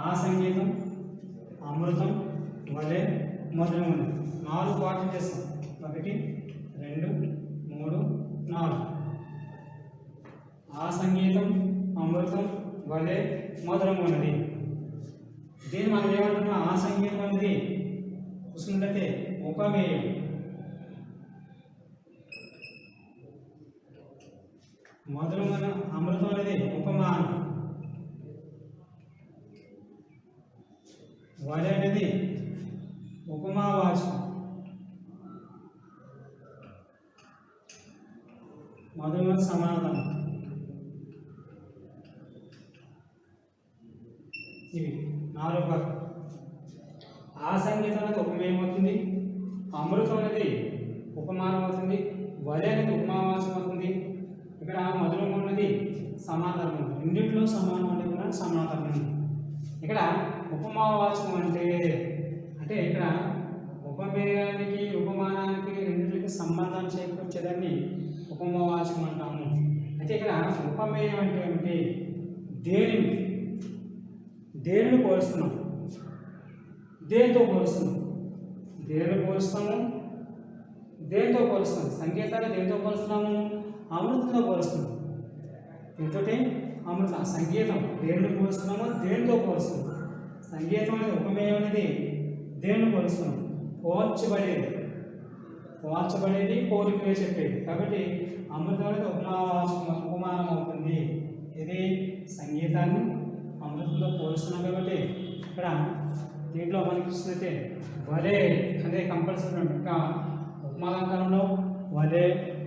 ఆ సంగీతం అమృతం వలె మధురం ఉంది. 4 పాటలు చేస్తాం. 1 2 3 4. ఆ సంగీతం అమృతం వలె మధురం ఉన్నది. దీన్ని మనం ఏమంటున్నాం? ఆ సంగీతం అనేది చూసుకున్నట్లయితే ఉపమేయం. మధురమైన అమృతం అనేది ఉపమానం. వలె అనేది ఉపమావాచకం. మధురమైన సమాధానం. ఇవి 4 భాగాలు. ఆ సంగీతం అనేది ఉపమేయం అవుతుంది, అమృతం అనేది ఉపమానం అవుతుంది, వరి అనేది ఉపమావాచం అవుతుంది. ఇక్కడ మధురం ఉన్నది సమానధర్మం, రెండింటిలో సమానం అంటే కూడా సమానధర్మం. ఇక్కడ ఉపమావాచం అంటే ఇక్కడ ఉపమేయానికి ఉపమానానికి రెండింటికి సంబంధం చేకూర్చేదాన్ని ఉపమావాచం అంటాము. అయితే ఇక్కడ ఉపమేయం అంటే ఏమిటి? దేనిని పోలుస్తున్నాం, దేనితో పోలుస్తున్నాం, దేనితో పోలుస్తున్నాం. సంగీతాన్ని దేనితో పోలుస్తున్నాము? అమృతంతో పోలుస్తున్నాం. దీంతో అమృతం సంగీతం దేనిని పోలుస్తున్నామో దేనితో పోలుస్తున్నాం. సంగీతం అనేది ఉపమేయం అనేది దేనిని పోలుస్తున్నాం? పోల్చబడేది పోలికలే చెప్పేది. కాబట్టి అమృతం అనేది ఉపమానం అవుతుంది. ఇది సంగీతాన్ని అమృతంతో పోలుస్తున్నాం. కాబట్టి ఇక్కడ దీంట్లో మనకి చూసినట్టే వలే అనే కంపల్సరీ ఉంటుంది. ఇంకా ఉపమాలంకారంలో వలే,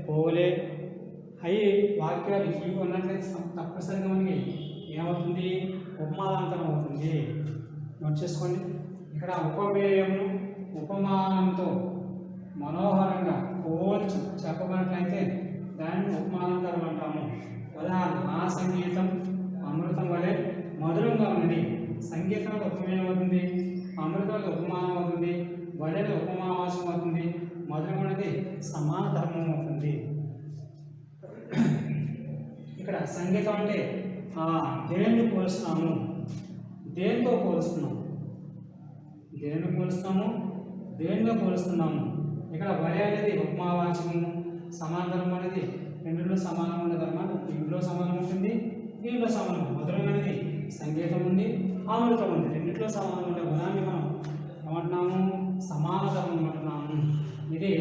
పోలే అవి వాక్యాలు ఇవి ఉన్నట్లయితే తప్పనిసరిగా మనకి ఏమవుతుంది? ఉపమాలంకారం అవుతుంది. నోట్ చేసుకోండి. ఇక్కడ ఉపమేయమును ఉపమానంతో మనోహరంగా పోల్చి చెప్పబడినట్లయితే దాన్ని ఉపమాలంకారం అంటాము. ఉదాహరణ, ఆ సంగీతం అమృతం వలె మధురంగా ఉన్నది. సంగీతం ఉపమేయం అవుతుంది, అమృతం ఉపమానం అవుతుంది, వలె ఉపమావాసం అవుతుంది, మధురం అనేది సమాన ధర్మం అవుతుంది. ఇక్కడ సంగీతం అంటే దేన్ని పోలుస్తున్నాము, దేనితో పోలుస్తున్నాము, దేనితో పోలుస్తున్నాము. ఇక్కడ వరి అనేది ఉపమావాచము, సమానధర్మం అనేది రెండులో సమానం ఉండే ధర్మాలు ఇంట్లో సమానం ఉంటుంది, దీంట్లో సమానం. మధురం అనేది సంగీతం ఉంది, అమృతం ఉంది, రెండింటిలో సమానం ఉండే గుణాన్ని మనం ఏమంటున్నాము? సమాన ధర్మం అంటున్నాము. ఇది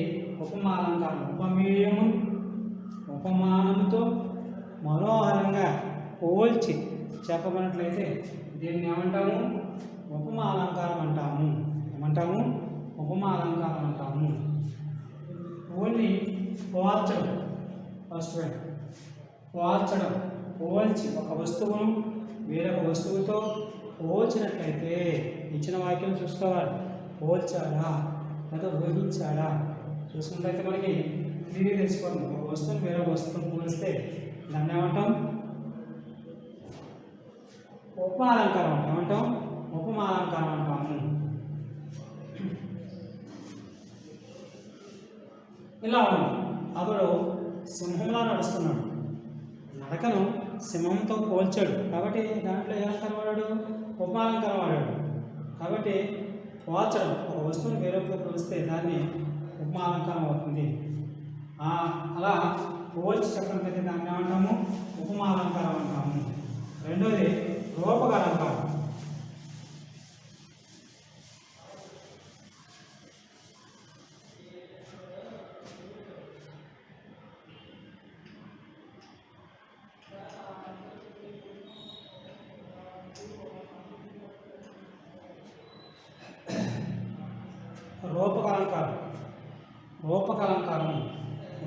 ఉపమాలంకారం. ఉపమేయము ఉపమానంతో మనోహరంగా పోల్చి చెప్పబడినట్లయితే దీన్ని ఏమంటాము? ఉపమాలంకారం అంటాము. ఏమంటాము? ఉపమాలంకారం అంటాము. ఓన్లీ పోల్చడం, ఫస్ట్ పోల్చడం, పోల్చి ఒక వస్తువును వేరొక వస్తువుతో పోల్చినట్లయితే ఇచ్చిన వాక్యం చూసుకోవాలి. పోల్చాడా లేదా ఊహించాడా చూసుకున్నట్లయితే మనకి ఇది తెలుసుకోవాలి. ఒక వస్తువును వేరొక వస్తువును పోలిస్తే దాన్ని ఏమంటాం? ఉపమాలంకారం అంటాం. ఏమంటాం? ఉపమాలంకారం అంటాము. ఇలా ఉంది. అతడు సింహంలా నడుస్తున్నాడు, నడకను సింహంతో పోల్చాడు. కాబట్టి దాంట్లో ఏమంటారు వాడాడు? ఉపమాలంకారం వాడాడు. కాబట్టి పోల్చడం, ఒక వస్తువుని వేరొకతో పోలిస్తే దాన్ని ఉపమాలంకారం అవుతుంది. అలా పోల్చి చెప్పడం అయితే దాన్ని ఏమంటాము? ఉపమాలంకారం అంటాము. రెండోది రూపకాలంకారం.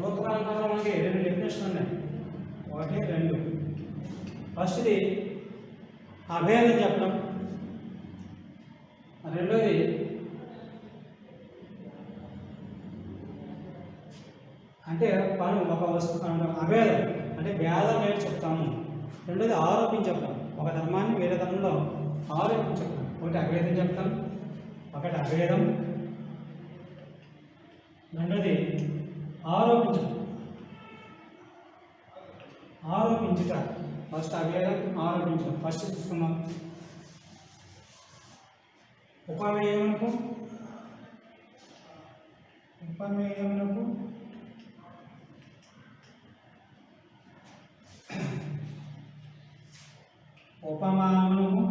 రూపకాలంకారం మనకి 2 డెఫినేషన్ ఉన్నాయి. 1, 2. ఫస్ట్ది అభేదం చెప్పడం, రెండోది అంటే ఒక వస్తువు అభేదం అంటే భేదం నేను చెప్తాము. రెండోది ఆరోపించడం, ఒక ధర్మాన్ని వేరే ధర్మంలో ఆరోపించడం. ఒకటి అభేదం చెప్తాం, ఒకటి అభేదం, రెండోది ఆరోపించుట. ఫస్ట్ అభేదం, ఆరోపించడం. ఫస్ట్ చూసుకున్నాం. ఉపమేయమునకు ఉపమానమునకు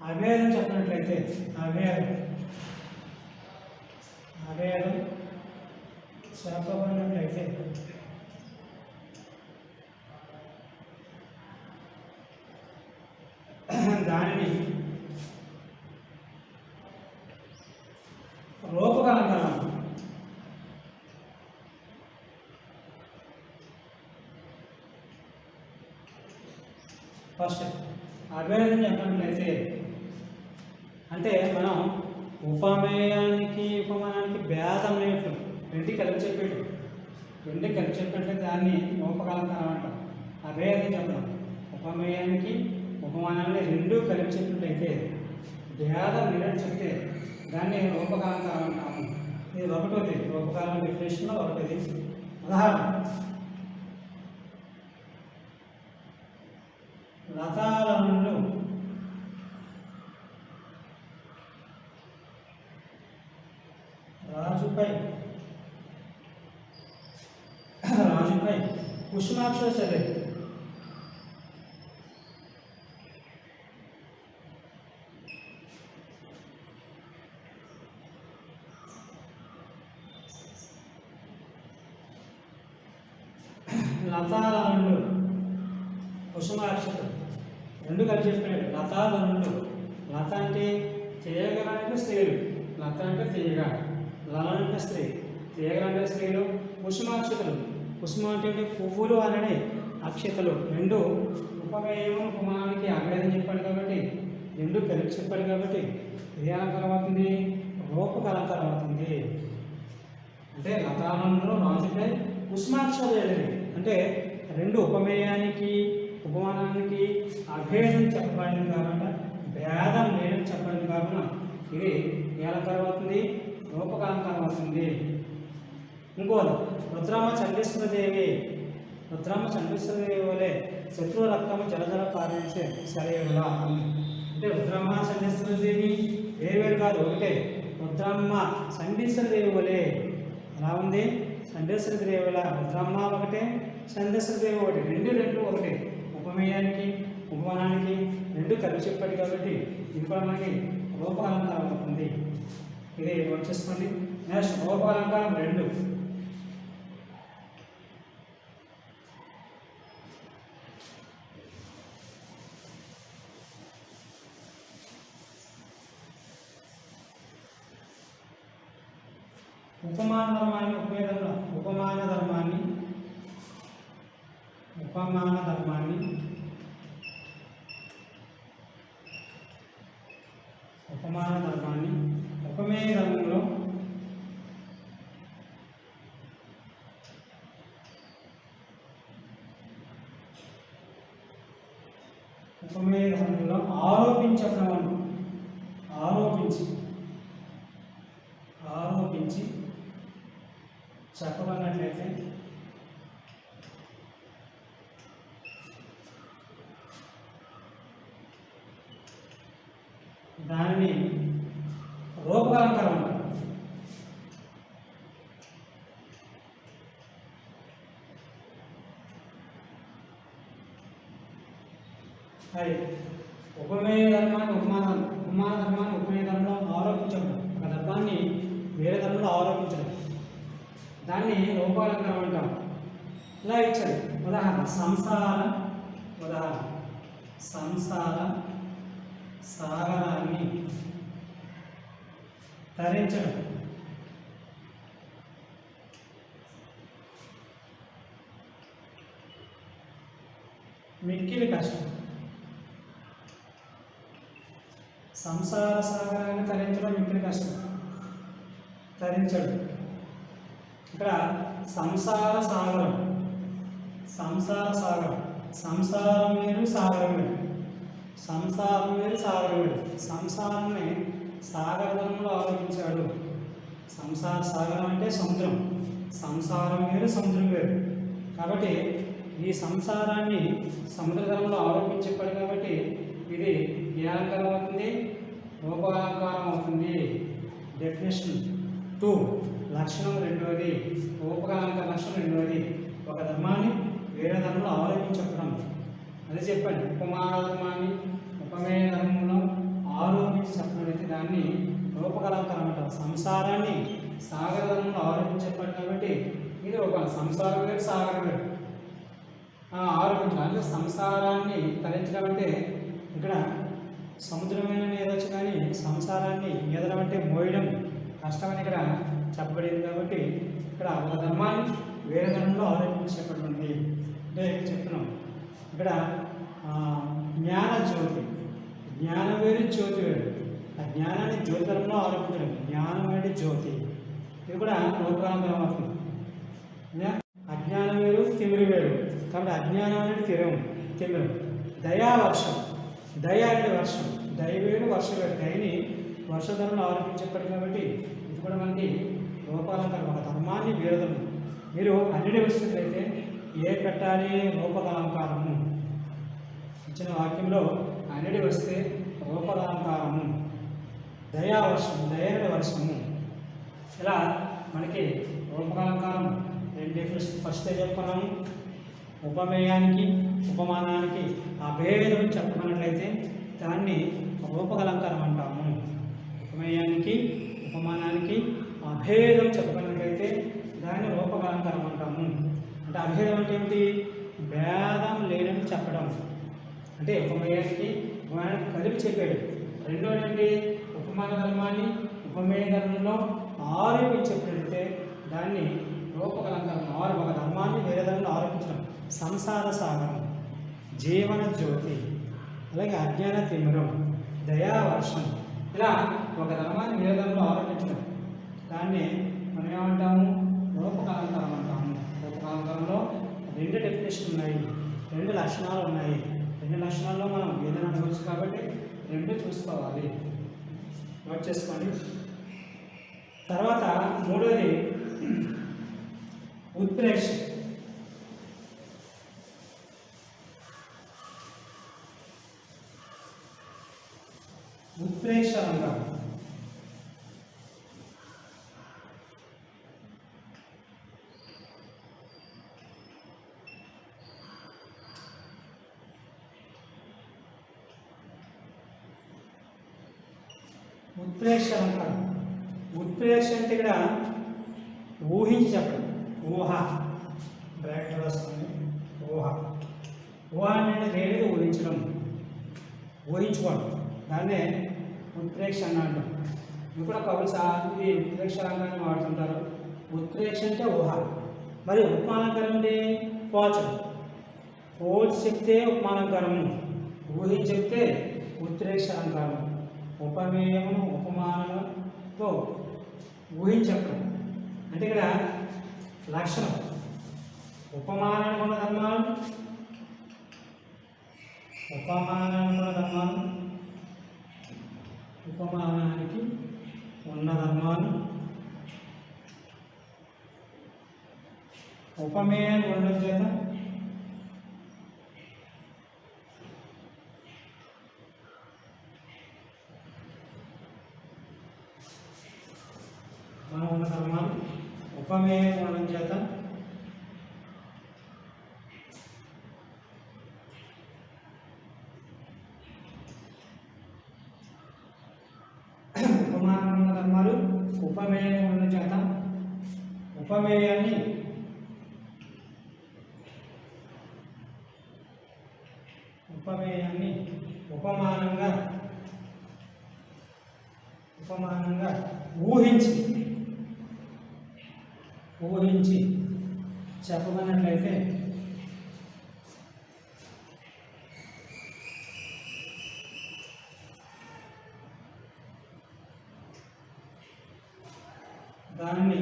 అభేదం చెప్పినట్లయితే అభేదం చెప్పబడినట్లయితే దానిని రూపకాలంకారం. ఫస్ట్ అభేదం చెప్పినట్లయితే అంటే మనం ఉపమేయానికి ఉపమానానికి భేదం లేనట్లు రెండు కలిపి చెప్పేటు రెండు కలిపి చెప్పినట్లయితే దాన్ని రూపకాలంకారం అంటాం. అభేదం చెప్పడం ఉపమేయానికి ఉపమానాన్ని రెండు కలిపి చెప్పినట్లయితే భేదం లేనట్టు చెప్తే దాన్ని రూపకాలంకారం అంటాము. ఇది ఒకటోది రూపకాలం డెఫినేషన్లో ఒకటిది. ఉదాహరణ లతాలనులు రాజుపై కుసుమాక్ష చదివే లతాలనులు కుసుమాక్షలు రెండు కలిసి చెప్పినాడు. లతాలనులు లత అంటే చేయగలంటే స్త్రీలు, లత అంటే తీయగ, లల అంటే స్త్రీ, తీయగలంటే స్త్రీలు. కుసుమాక్షతలు కుసుమ అంటే పువ్వులు అనని అక్షతలు రెండు ఉపమేయం ఉపమానానికి అభేదం చెప్పాడు కాబట్టి రెండు కలిపి చెప్పాడు కాబట్టి ఇది అలంకారం అవుతుంది, రూపకలంకారం అవుతుంది. అంటే లతానంలో రాజుపై కుసుమాక్షలు అంటే రెండు ఉపమేయానికి ఉపమానానికి అభేదం చెప్పబడింది కాబట్టి భేదం లేదని చెప్పబడింది కావున ఇది ఏ అలంకారం అవుతుంది, రూపకాలంకారం అవుతుంది. ఇంకోది రుద్రమ్మ చండీశ్వరదేవి వలె శత్రు రక్తము జలజల పారించే సరేవులా అంటే రుద్రమ్మ చండీశ్వరదేవి వేరు కాదు ఒకటే. రుద్రమ్మ చండీశ్వరదేవి వలె ఎలా ఉంది, చండీశ్వరదేవి వల్ల రుద్రమ్మ ఒకటే, చండీశ్వరదేవి ఒకటి, రెండు ఒకటే. ఉపమేయానికి ఉపమానానికి రెండు కలిపి చెప్పాడు కాబట్టి ఇది కూడా మనకి రూపకాలంకారం అవుతుంది. ఇది వచ్చేసుకోండి. నెక్స్ట్ రూపకాలంకారం రెండు ఉపమాన ధర్మాన్ని ఉపమేయ ధర్మంలో ఆరోపించి చెప్పబడినట్లయితే దానిని రూపకాలంకారం అంటారు. అది ఉపమేయ ధర్మాన్ని ఉపమాన ధర్మాన్ని ఉపమేయ ధర్మంలో ఆరోపించడం, ఒక ధర్మాన్ని వేరే ధర్మంలో ఆరోపించడం, దాన్ని రూపకాలంకారం అంటాం. ఇలా ఇచ్చారు. ఉదాహరణ సంసార సాగరాన్ని తరించడం, మిక్కిలి కష్టం. సంసార సాగరాన్ని తరించడం మిక్కిలి కష్టం, తరించడం. ఇక్కడ సంసార సాగరం సంసారం వేరు సాగరం వేరు, సంసారాన్ని సాగరంలో ఆలోచించాడు. సంసార సాగరం అంటే సముద్రం, సంసారం వేరు సముద్రం వేరు. కాబట్టి ఈ సంసారాన్ని సముద్రధరంలో ఆరోపించబడి కాబట్టి ఇది ఏ అలంకారం అవుతుంది, రూపకాలంకారం అవుతుంది. డెఫినేషన్ 2 లక్షణం రెండవది, రూపకాలంకార లక్షణం రెండవది, ఒక ధర్మాన్ని వేరే ధర్మంలో ఆరోపించడం. అదే చెప్పండి, ఉపమాన ధర్మాన్ని ఉపమేయ ధర్మంలో ఆరోపించి చెప్పినట్లయితే దాన్ని రూపకాలంకారం అంటారు. సంసారాన్ని సాగర ధర్మంలో ఆరోపించబడి కాబట్టి ఇది ఒక సంసారం వేరు సాగరం వేరు. ఆరోపించడం అంటే సంసారాన్ని తరించడం అంటే ఇక్కడ సముద్రమైన ఏదొచ్చు, కానీ సంసారాన్ని ఈదడం అంటే మోయడం కష్టమని ఇక్కడ చెప్పబడింది. కాబట్టి ఇక్కడ ఒక ధర్మాన్ని వేరే ధర్మంలో ఆరోపించి చెప్పబడింది. అంటే చెప్తున్నాం ఇక్కడ జ్ఞాన జ్యోతి. జ్ఞానం వేరు, జ్యోతి వేరు. ఆ జ్ఞానాన్ని జ్యోతిరంలో ఆరోపించడం. జ్ఞానం అంటే జ్యోతి. ఇది కూడా రూపాలంతరం అవుతుంది. అజ్ఞానం వేరు, తిమిరి వేరు. కాబట్టి అజ్ఞానం అనేది తిమిరం. దయావర్షం. దయ అంటే వర్షం. దయ వేరు, వర్షం వేరు. దయని వర్షధరంలో ఆరోపించేప్పటికి కాబట్టి ఇది కూడా మనకి రూపాలంతరం. ఒక ధర్మాన్ని వీరధము. మీరు అన్నిటి వచ్చినట్లయితే ఏ పెట్టాలి? రూపకలంకారము. ఇచ్చిన వాక్యంలో అన్నిటి వస్తే రూపకలంకారము. దయావర్షం. దయ అంటే వర్షము. ఇలా మనకి రూపకలంకారం రెండు డెఫినేషన్ ఫస్ట్ చెప్పుకున్నాము. ఉపమేయానికి ఉపమానానికి అభేదం చెప్పమన్నట్లయితే దాన్ని రూపకలంకారం అంటాము. ఉపమేయానికి ఉపమానానికి అభేదం చెప్పమన్నట్లయితే దాన్ని రూపకలంకారం అంటాము. అంటే అభేదం అంటే ఏమిటి? భేదం లేదని చెప్పడం. అంటే ఉపమేయానికి ఉపమానానికి కలిపి చెప్పాడు. రెండోది ఏంటి? ఉపమాన ధర్మాన్ని ఉపమేయ ధర్మంలో ఆరోపించేటట్లయితే దాన్ని రూపకలంకారం. ఒక ధర్మాన్ని వేరే ధర్మంలో ఆరోపించడం. సంసార సాగరం, జీవన జ్యోతి, అలాగే అజ్ఞాన తిమిరం, దయావర్షం. ఇలా ఒక ధర్మాన్ని వేరే ధర్మంలో ఆరోపించడం. దాన్ని మనం ఏమంటాము? రూపకలంకారం అంటాము. రూపకలంకారంలో రెండు డెఫినేషన్ ఉన్నాయి, రెండు లక్షణాలు ఉన్నాయి. రెండు లక్షణాల్లో మనం ఏదైనా చూసి కాబట్టి రెండు చూసుకోవాలి. నోట్ చేసుకోండి. తర్వాత మూడోది ఉత్ప్రేక్ష. ఉత్ప్రేక్ష అలంకారం. ఉత్ప్రేక్ష అలంకారం. ఉత్ప్రేక్ష అంటే ఇక్కడ ఊహించి చెప్పడం. ఊహ బ్రాకెట్లో వస్తుంది. ఊహ. ఊహ అంటే లేనిది ఊహించడం, ఊహించుకోవడం. దాన్నే ఉత్ప్రేక్ష అని అంటాం. ఇది కూడా కవులు ఇది ఉత్ప్రేక్ష అలంకారాన్ని వాడుతుంటారు. ఉత్ప్రేక్ష అంటే ఊహ. మరి ఉపమానంకారం అంటే పోల్చడం. పోల్చి చెప్తే ఉపమానంకారము, ఊహించి చెప్తే ఉత్ప్రేక్ష అలంకారం. ఉపమేయమును ఉపమానముతో ఊహించడం అంటే ఇక్కడ లక్షణం. ఉపమానానికి ఉన్న ధర్మాలు, ఉపమానానికి ఉన్న ధర్మాలు, ఉపమానానికి ఉన్న ధర్మాలు, ఉపమేయాన్ని ఉండడం చేత మనం ఉన్న ధర్మాలు ఉపమేయం ఉండడం చేత ఉపమానం ఉన్న ధర్మాలు ఉపమేయం ఉండడం చేత ఉపమేయాన్ని ఉపమానంగా ఊహించి చెప్పమన్నట్లయితే దాన్ని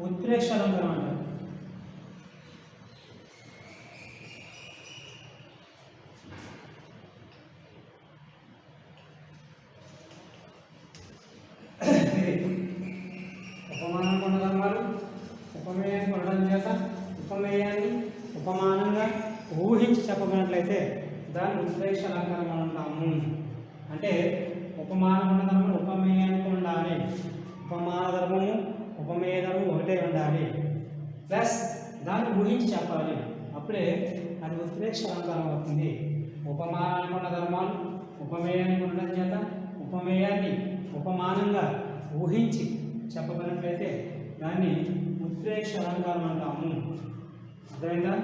ఉత్ప్రేక్ష అలంకారం అంటారు. ఉపమానం ఉన్న ధర్మాలు ఉపమేయాన్ని కొనడం చేత ఉపమేయాన్ని ఉపమానంగా ఊహించి చెప్పబడినట్లయితే దాన్ని ఉత్ప్రేక్ష అలంకారం అంటాము. అంటే ఉపమానం ఉన్న ధర్మం ఉపమేయానికి ఉండాలి. ఉపమాన ధర్మము ఉపమేయ ధర్మం ఒకటే ఉండాలి. ప్లస్ దాన్ని ఊహించి చెప్పాలి. అప్పుడే అది ఉత్ప్రేక్ష అలంకారం అవుతుంది. ఉపమానానికి ఉన్న ధర్మాలు ఉపమేయానికి ఉండడం చేత ఉపమేయాన్ని ఉపమానంగా ఊహించి చెప్పబడినట్లయితే దాన్ని ఉత్ప్రేక్ష అలంకారం అంటాము. అర్థమైందా?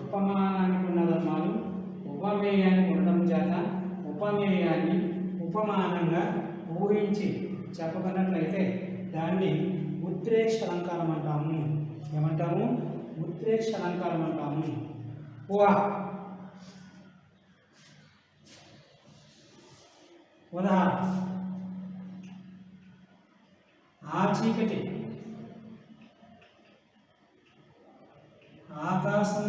ఉపమానానికి ఉన్న ధర్మాలు ఉపమేయానికి ఉండడం చేత ఉపమేయాన్ని ఉపమానంగా ఊహించి చెప్పబడినట్లయితే దాన్ని ఉత్ప్రేక్ష అలంకారం అంటాము. ఏమంటాము? ఉత్ప్రేక్ష అలంకారం అంటాము. ఊహ ఉదాహరణ ఆ చీకటి ఆకాశం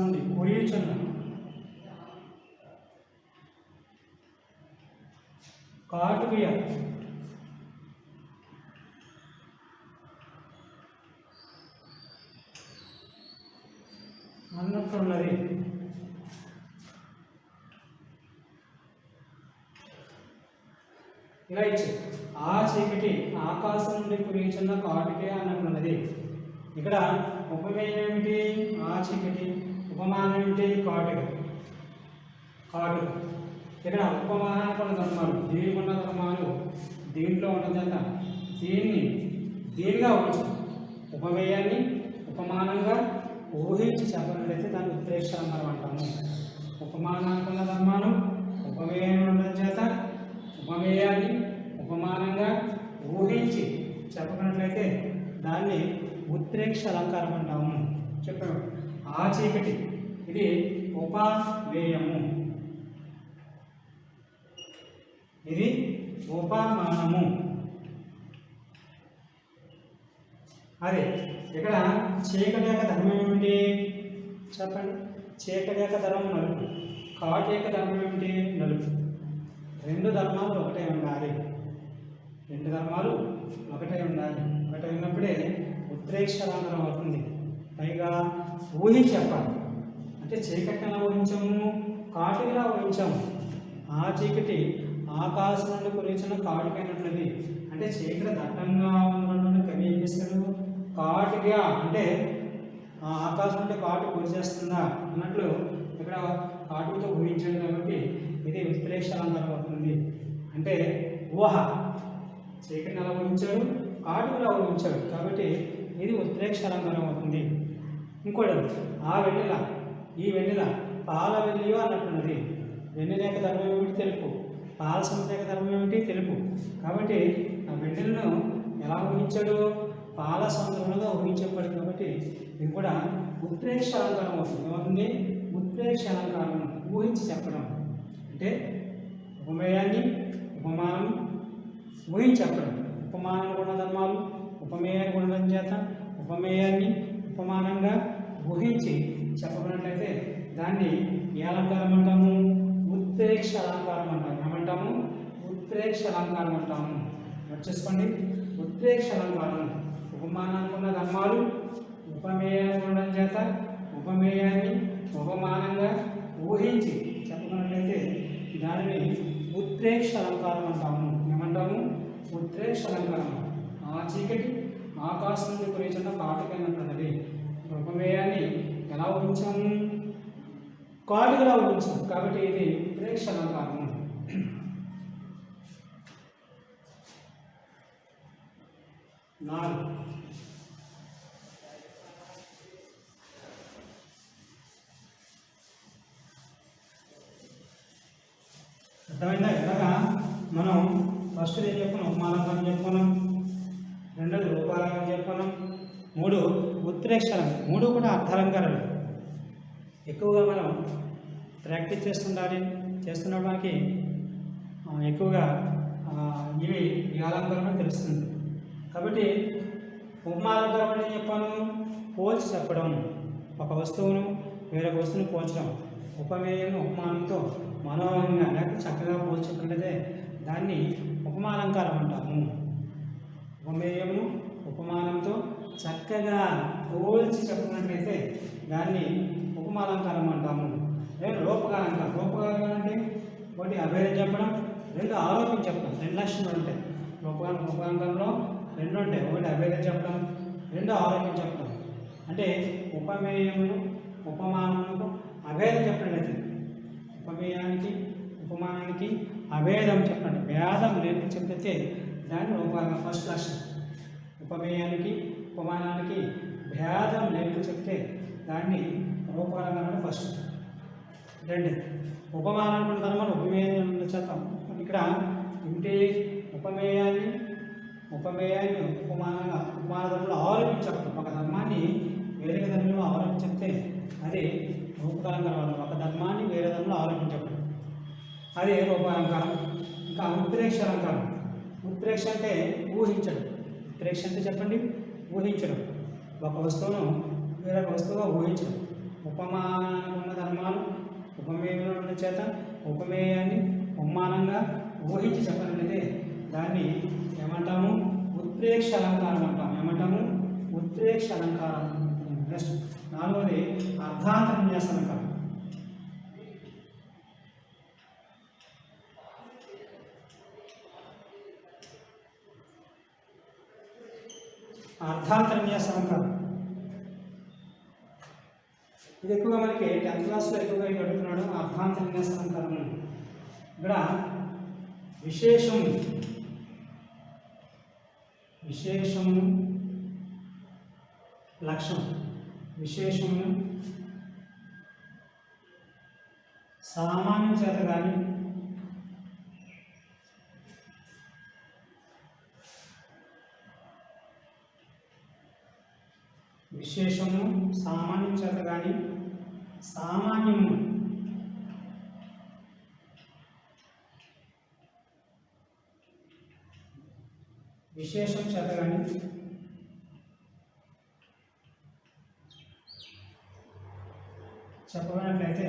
నుండి కురియుచున్న కాటుక అన్నట్టున్నది. ఇలా ఇచ్చి ఆ చీకటి ఆకాశం నుండి కురియుచున్న కాటుకే అన్నట్టున్నది. ఇక్కడ ఉపమేయం ఏమిటి? ఆ చీకటి. ఉపమానం ఏమిటి? కాటుక. ఇక్కడ ఉపమానానికి ఉన్న ధర్మాలు, దీనికి ఉన్న ధర్మాలు, దీంట్లో ఉన్నదంతా దీనిగా ఊహించు. ఉపమేయాన్ని ఉపమానంగా ఊహించి చెప్పినట్లయితే దాన్ని ఉత్ప్రేక్షాలంకారం అంటాము. ఉపమానానికి ఉన్న ధర్మాలు ఉపమేయం ఉండడం చేత ఉపమేయాన్ని ఉపమానంగా ఊహించి చెప్పినట్లయితే దాన్ని ఉత్ప్రేక్ష అలంకారం అంటాము. చెప్పాము. ఆ చీకటి ఇది ఉపమేయము, ఇది ఉపమానము. అదే ఇక్కడ చీకటి యొక్క ధర్మం ఏమిటి చెప్పండి? చీకటి యొక్క ధర్మం నలుపు, కాటు యొక్క ధర్మం ఏమిటి? నలుపు. రెండు ధర్మాలు ఒకటే ఉండాలి. ఒకటే ఉన్నప్పుడే ఉత్ప్రేక్ష అలంకారం అవుతుంది. పైగా ఊహించి చెప్పాలి. అంటే చీకటి ఎలా ఊహించాము? కాటుకలా ఊహించాము. ఆ చీకటి ఆకాశం నుండి కురిచిన కాటుకైనట్లది. అంటే చీకటి దట్టంగా ఉన్నటువంటి కవి ఏం చేస్తాడు? కాటుగా అంటే ఆకాశం నుండి కాటు కురిచేస్తుందా అన్నట్లు ఇక్కడ కాటుకతో ఊహించాడు. కాబట్టి ఇది ఉత్ప్రేక్ష అలంకారం అవుతుంది. అంటే ఊహ. చీకటిని ఎలా ఊహించాడు? కాటుకలా ఊహించాడు. కాబట్టి ఇది ఉత్ప్రేక్ష అలంకారం అవుతుంది. ఇంకోటి ఆ వెన్నెల, ఈ వెన్నెల పాల వెన్నెల అన్నట్టున్నది. వెన్నెల యొక్క ధర్మం ఏమిటి? తెలుపు. పాల సముద్ర యొక్క ధర్మం ఏమిటి? తెలుపు. కాబట్టి ఆ వెన్నెలను ఎలా ఊహించాడు? పాల సముద్రంలో ఊహించబడి. కాబట్టి ఇది కూడా ఉత్ప్రేక్ష అలంకారం అవుతుంది. ఏమవుతుంది? ఉత్ప్రేక్ష అలంకారం, ఊహించి చెప్పడం. అంటే ఉపమేయాన్ని ఉపమానం ఊహించి చెప్పడం. ఉపమానం గుణ ధర్మాలు ఉపమేయాన్ని గుణం చేత ఉపమేయాన్ని ఉపమానంగా ఊహించి చెప్పబడినట్లయితే దాన్ని ఏ అలంకారం అంటాము? ఉత్ప్రేక్ష అలంకారం అంటాము. ఏమంటాము? ఉత్ప్రేక్ష అలంకారం అంటాము. వచ్చేసుకోండి. ఉత్ప్రేక్ష అలంకారం ఉపమానానికి ఉన్న ధర్మాలు ఉపమేయాన్ని ఉండడం చేత ఉపమేయాన్ని ఉపమానంగా ఊహించి చెప్పబడినట్లయితే దానిని ఉత్ప్రేక్ష అలంకారం అంటాము. ఏమంటాము? ఉత్ప్రేక్ష అలంకారం. ఆ చీకటి ఆకాశం నుండి కురిచిన కాటుకైనట్లది. ఉపమేయాన్ని ఎలా ఊహించాము? కాటుకలా ఊహించాము. కాబట్టి ఇది ఉత్ప్రేక్ష అలంకారము. అర్థమైందా? ఎలాగా మనం ఫస్ట్ ఏం చెప్పుకున్నాం? ఉపమాలంకారం చెప్పుకున్నాం. రెండోది రూపాలంకారం చెప్పుకున్నాం. మూడు ఉత్ప్రేక్షలం. మూడు కూడా అర్థాలంకారాలు. ఎక్కువగా మనం ప్రాక్టీస్ చేస్తున్నడానికి ఎక్కువగా ఇవి ఈ అలంకారం తెలుస్తుంది. కాబట్టి ఉపమాలంకారం అంటే చెప్పాను, పోల్చి చెప్పడం. ఒక వస్తువును వేరొక వస్తువును పోల్చడం. ఉపమేయం ఉపమానంతో మనోహరంగా లేకపోతే చక్కగా పోల్చుకుంటే దాన్ని ఉపమాలంకారం అంటాము. ఉపమేయమును ఉపమానంతో చక్కగా పోల్చి చెప్పినట్లయితే దాన్ని ఉపమాలంకారం అంటాము. నేను రూపకాలంకారం. రూపకాలంకారం అంటే ఒకటి అభేదం చెప్పడం, రెండు ఆరోపణ చెప్పడం. రెండు లక్షణాలు ఉంటాయి రూపకాలంకారంలో. రెండు ఉంటాయి. ఒకటి అభేదం చెప్పడం, రెండు ఆరోపణ చెప్పడం. అంటే ఉపమేయమును ఉపమానమునకు అభేదం చెప్పినట్లయితే ఉపమేయానికి ఉపమానానికి అభేదం చెప్పండి. భేదం లేని చెప్పితే దాన్ని రూపకాలంకారం. ఫస్ట్ లక్షణం ఉపమేయానికి ఉపమానానికి భేదం లేని చెప్తే దాన్ని రూపకాలంకారం ఫస్ట్. రెండు ఉపమానానికి ధర్మాలు ఉపమేయం చేద్దాం. ఇక్కడ ఇంటి ఉపమేయాన్ని ఉపమాన ధర్మంలో ఆరోపించడం. ఒక ధర్మాన్ని వేరే ధర్మంలో ఆరోపించితే అది రూపకాలంకారం ఒక ధర్మాన్ని వేరే ధర్మంలో ఆరోపించబడి అదే రూపాలంకారం. ఇంకా ఉత్ప్రేక్ష అలంకారం. ఉత్ప్రేక్ష అంటే ఊహించడం. ఉత్ప్రేక్ష అంటే చెప్పండి, ఊహించడం. ఒక వస్తువును వేరొక వస్తువుగా ఊహించడం. ఉపమానానికి ఉన్న ధర్మాలు ఉపమేయంలో ఉన్న చేత ఉపమేయాన్ని ఉపమానంగా ఊహించి చెప్పగలిగితే దాన్ని ఏమంటాము? ఉత్ప్రేక్ష అలంకారం అంటాము. ఏమంటాము? ఉత్ప్రేక్ష అలంకారం. నెక్స్ట్ 4వది అర్థాంతర విన్యాస అలంకారం. అర్థాంతర విన్యాస అలంకారం ఇది ఎక్కువగా మనకి 10th క్లాస్లో ఎక్కువగా ఇది అడుగుతున్నాడు. అర్థాంతర విన్యాస అలంకారం ఇక్కడ విశేషము లక్షణం. విశేషము సామాన్యం చేత కానీ విశేషము సామాన్యం చేత కానీ సామాన్యము విశేషం చేత కానీ చెప్పబడినట్లయితే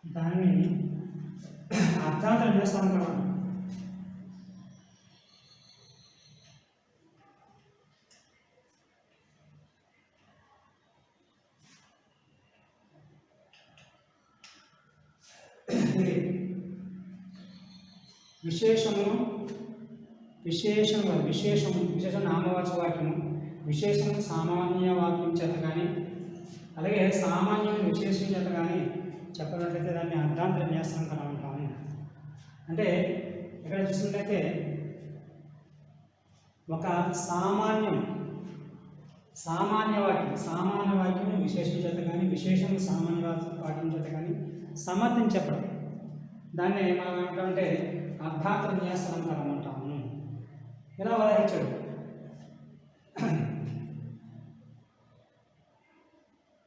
దాన్ని అర్థాంతర విన్యాస అలంకారం. విశేషం నామవాచక వాక్యము. విశేషం సామాన్య వాక్యం చేత కానీ అలాగే సామాన్యం విశేషం చేత కానీ చెప్పినట్లయితే దాన్ని అర్థాంతర విన్యాస అలంకారం అంటాము. అంటే ఇక్కడ చూసినట్లయితే ఒక సామాన్య వాక్యం విశేషం చేత కానీ విశేషం సామాన్య వాక్యం చేత కానీ సమర్థించి చెప్పడం దాన్ని మనం ఏమంటామంటే అర్థాంతర విన్యాస అలంకారం అంటాము. ఇలా ఉదాహరించాడు.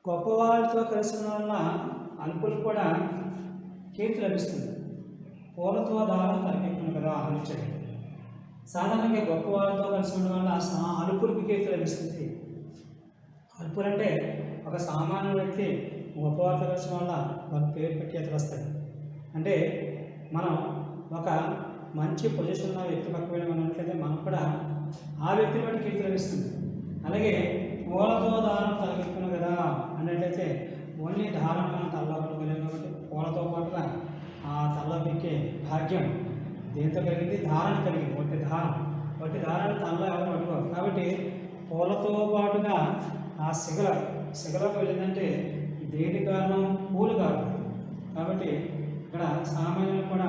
గొప్పవాళ్ళతో కలిసిన వల్ల అల్పులు కూడా కీర్తి లభిస్తుంది. పూలతో దారం తలకెక్కును కదా ఆహరించాడు. సాధారణంగా గొప్పవాళ్ళతో కలిసి ఉండడం వల్ల అల్పులకు కీర్తి లభిస్తుంది. అల్పులు అంటే ఒక సామాన్య వ్యక్తి గొప్పవాళ్ళతో కలిసిన వల్ల వాళ్ళ పేరు పెట్టి వస్తాయి. అంటే మనం ఒక మంచి పొజిషన్ ఉన్న వ్యక్తి పక్క వెళ్ళి మనం ఉన్నట్లయితే మనం కూడా ఆ వ్యక్తిని బట్టి కీర్తి లభిస్తుంది. అలాగే పూలతో దారం తలకెక్కును కదా అన్నట్లయితే ఓన్లీ దారం మనం తలలో పట్టుకోలేము కాబట్టి పూలతో పాటుగా ఆ తలలో పెక్కే భాగ్యం దేంతో కలిగింది? ధారణ కలిగింది. వట్టి దారాన్ని తలలో ఎవరు పట్టుకోరు కాబట్టి పూలతో పాటుగా ఆ శిగలకు వెళ్ళిందంటే దేని కారణం? పూలు కారణం. కాబట్టి ఇక్కడ సామాన్యులు కూడా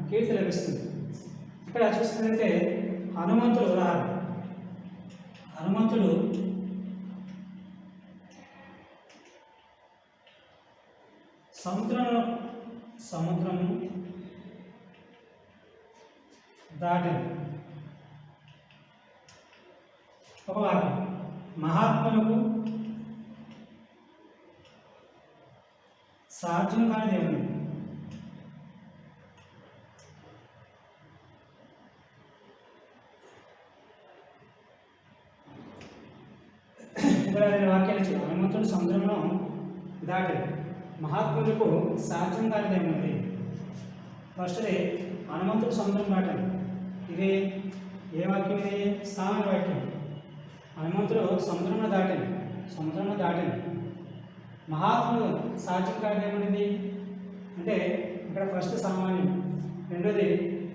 కీర్తి లభిస్తుంది. ఇక్కడ చూసుకున్నట్లయితే హనుమంతుడు ఉదాహరణ. హనుమంతుడు సముద్రము దాటని ఒక వాక్యం. మహాత్ములకు సాధ్యం కానిది ఏమన్నా ఇక్కడ 2 వాక్యాలు ఇచ్చారు. హనుమంతుడు సముద్రంలో దాటాడు. మహాత్ములకు సాధ్యం కానిది ఏమన్నది. ఫస్ట్ది హనుమంతుడు సముద్రం దాటాడు. ఇది ఏ వాక్యం? ఇది సామాన్య వాక్యం. హనుమంతుడు సముద్రంలో దాటాడు. మహాత్ముడు సాధ్యం కానిది ఏమన్నది అంటే ఇక్కడ ఫస్ట్ సామాన్యం, రెండోది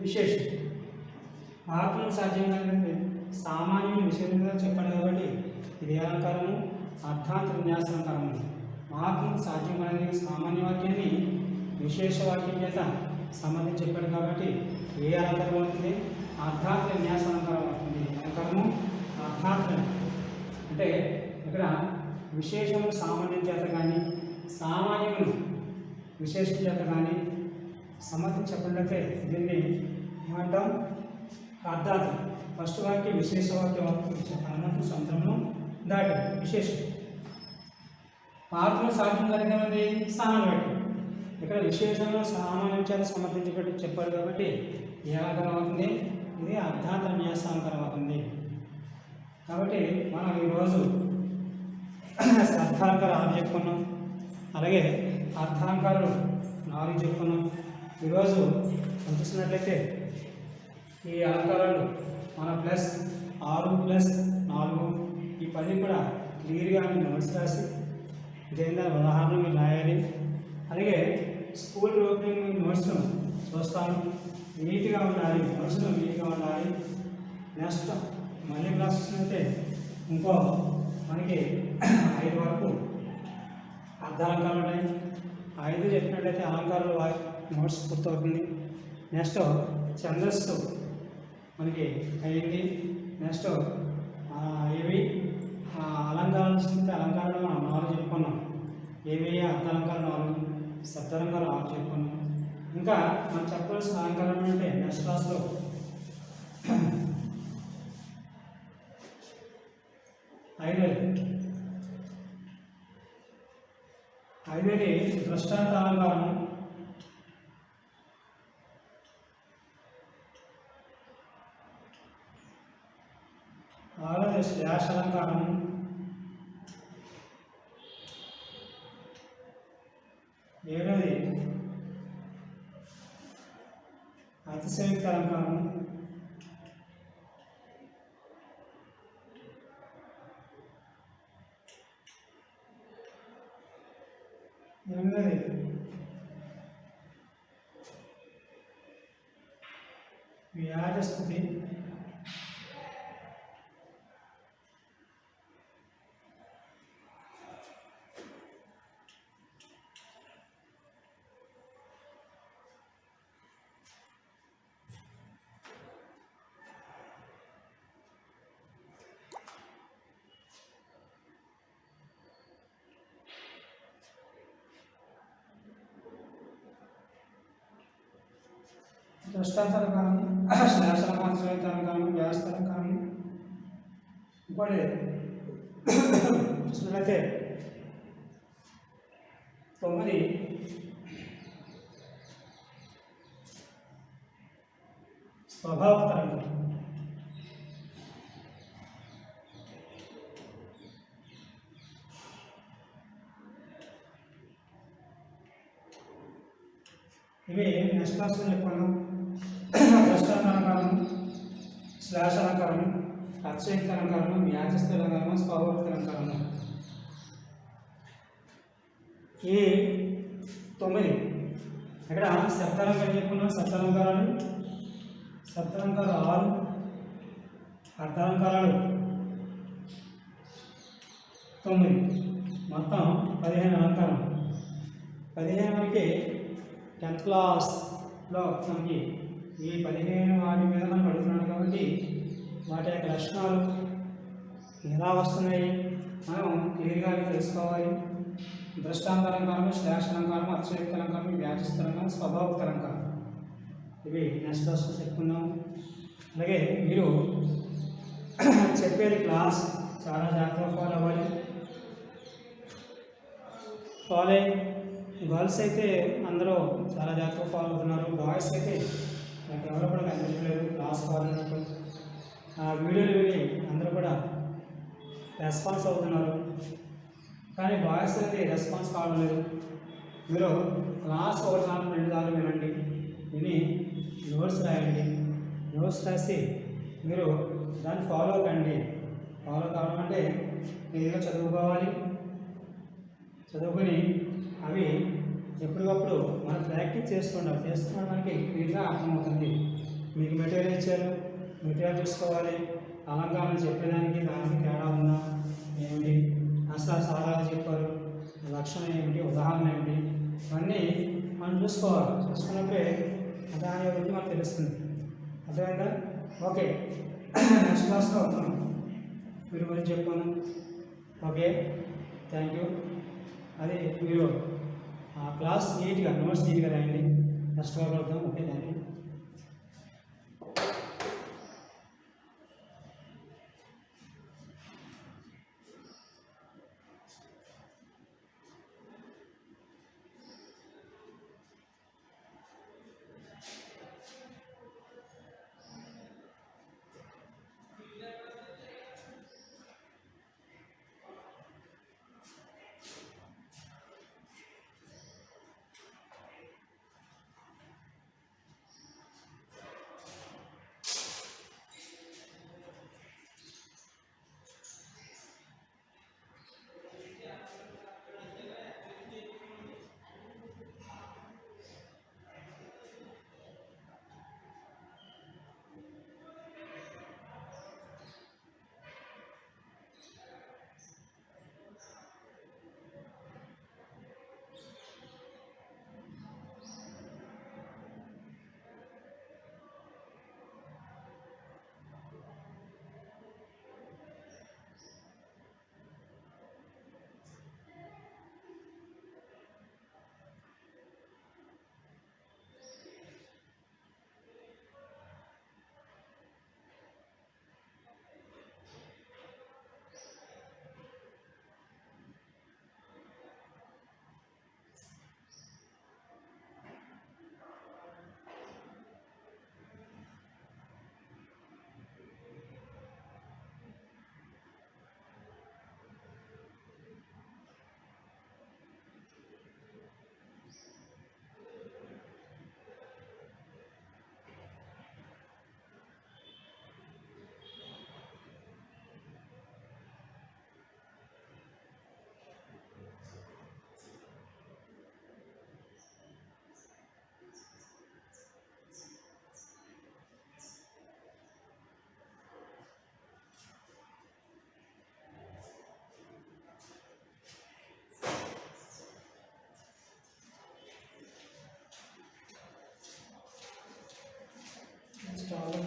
విశేషం. మహాత్ముడు సాధ్యం కానిది సామాన్యం విశేషంగా చెప్పాడు కాబట్టి ఇది ఏ అలంకారము? అర్థాంతర విన్యాస అలంకారము. మహాత్ముడు సాధ్యం కానిది సామాన్య వాక్యాన్ని విశేష వాక్యం చేత సంబంధించి చెప్పాడు కాబట్టి ఏ అలంకారం అవుతుంది? అర్థాంతర విన్యాస అలంకారం అవుతుంది. అలంకారము అర్థాంతరం అంటే ఇక్కడ విశేషము సామాన్యం చేత కానీ సామాన్యమును విశేషం చేత కానీ సంబంధించి చెప్పినట్లయితే దీన్ని ఏమంటాం? అర్థార్థం. ఫస్ట్ వాక్యం విశేష వాక్యం అనంతరం సముద్రమును దాటి విశేషం. పాత్రలు సాధ్యం కలిగినది స్థానం బట్టి. ఇక్కడ విశేషంలో సామాన్యం చేత సమర్థించబట్టి చెప్పాడు కాబట్టి ఏ అలంకారం అవుతుంది? ఇది అర్ధాంతర న్యాసాలంకారం అవుతుంది. కాబట్టి మనం ఈరోజు అర్థాలంకారం 6 చెప్పుకున్నాం, అలాగే అర్థాలంకారాలు 4 చెప్పుకున్నాం. ఈరోజు చూసినట్లయితే ఈ అలంకారాలు మన +6 + 4 ఈ 10 కూడా క్లియర్గా నోట్స్ రాసి దేని ఉదాహరణ మీరు రాయాలి. అలాగే స్కూల్ ఓపెనింగ్ నోట్స్ను చూస్తాను, నీట్గా ఉండాలి, నోట్స్ను నీట్గా ఉండాలి. నెక్స్ట్ మళ్ళీ క్లాసెస్ అయితే ఇంకో మనకి 5 వరకు అర్ధాలంకారాలు ఉంటాయి. 5 చెప్పినట్లయితే అలంకారాలు నోట్స్ పూర్తవుతుంది. నెక్స్ట్ ఛందస్సు మనకి అయ్యింది. నెక్స్ట్ ఇవి అలంకారాలు చూస్తే అలంకారాలు మనం 4 చెప్పుకున్నాం. ఏవి అర్థాలంకారాలు 4, శబ్దాలంకారాలు 6 చెప్పుకున్నాం. ఇంకా మనం చెప్పవలసిన అలంకారం అంటే నెక్స్ట్ క్లాస్లో ఐదోది దృష్టాంత అలంకారం. ఆరోది శ్లేష అలంకారం. ఏడోది అతిశయోక్తి అలంకారం. ఎనిమిదోది వ్యాజస్థితి. దృష్టాంతాలంకారం, శ్లేషాలంకారం, శ్వేతాలంకారం, వ్యాసాలంకారం. ఇంకోటి చూసినట్లయితే 9 స్వభావతరంగం. ఇవి నెక్స్ట్ క్లాస్లో చెప్పాను. దృష్టాంతాలంకారం, శ్లేషాలంకారం, అతిశయోక్తి అలంకారం, వ్యాజస్థ అలంకారం, స్వభావోక్తి అలంకారం. ఈ 9 ఇక్కడ శబ్దాలంకారం చెప్పుకున్నాం. శబ్దాలంకారాలు 6, అర్థాలంకారాలు 9, మొత్తం 15 అలంకారం. 15 మనకి 10th క్లాస్లో మనకి ఈ 15 వాటి మీద మనం అడుగుతున్నాడు కాబట్టి వాటి యొక్క లక్షణాలు ఎలా వస్తున్నాయి మనం క్లియర్గా తెలుసుకోవాలి. దృష్టాంతాలంకారం, శ్లేషాలంకారం, అతిశయోక్తి అలంకారం, వ్యాజస్థ అలంకారం, స్వభావోక్తి అలంకారం. ఇవి నెక్స్ట్ క్లాస్లో చెప్పుకుందాం. అలాగే మీరు చెప్పేది క్లాస్ చాలా జాగ్రత్తగా ఫాలో అవ్వాలి. గర్ల్స్ అయితే అందరూ చాలా జాగ్రత్తగా ఫాలో అవుతున్నారు. బాయ్స్ అయితే నాకు ఎవరో కూడా కనిపించలేదు క్లాస్ ఫాలో అయినప్పుడు. ఆ వీడియోలు విని అందరూ కూడా రెస్పాన్స్ అవుతున్నారు, కానీ బాయ్స్ అయితే రెస్పాన్స్ కావడం లేదు. మీరు క్లాస్ 1 సార్లు 2 సార్లు వినండి, విని నోట్స్ రాయండి. నోట్స్ రాసి మీరు దాన్ని ఫాలో కండి. ఫాలో కావడం అంటే క్లియర్గా చదువుకోవాలి. చదువుకొని అవి ఎప్పటికప్పుడు మనం ప్రాక్టీస్ చేస్తున్నాం మనకి క్లియర్గా అర్థమవుతుంది. మీకు మెటీరియల్ ఇచ్చారు, మెటీరియల్ చూసుకోవాలి. అలంకారం చెప్పేదానికి దానికి తేడా ఉందా ఏమిటి, అసలు సాధారణ చెప్పారు, లక్షణం ఏమిటి, ఉదాహరణ ఏమిటి, ఇవన్నీ మనం చూసుకోవాలి. చూసుకున్నప్పుడే దాని గురించి మనకు తెలుస్తుంది. అర్థమైందా? ఓకే, నెక్స్ట్ క్లాస్లో మనం వీరి గురించి చెప్పాను. Okay, thank you. అది మీరు క్లాస్ నీట్గా నోట్స్ నీట్గా రాయండి. నెక్స్ట్ క్లాస్లో వద్దాం. Okay, thank you. చాలా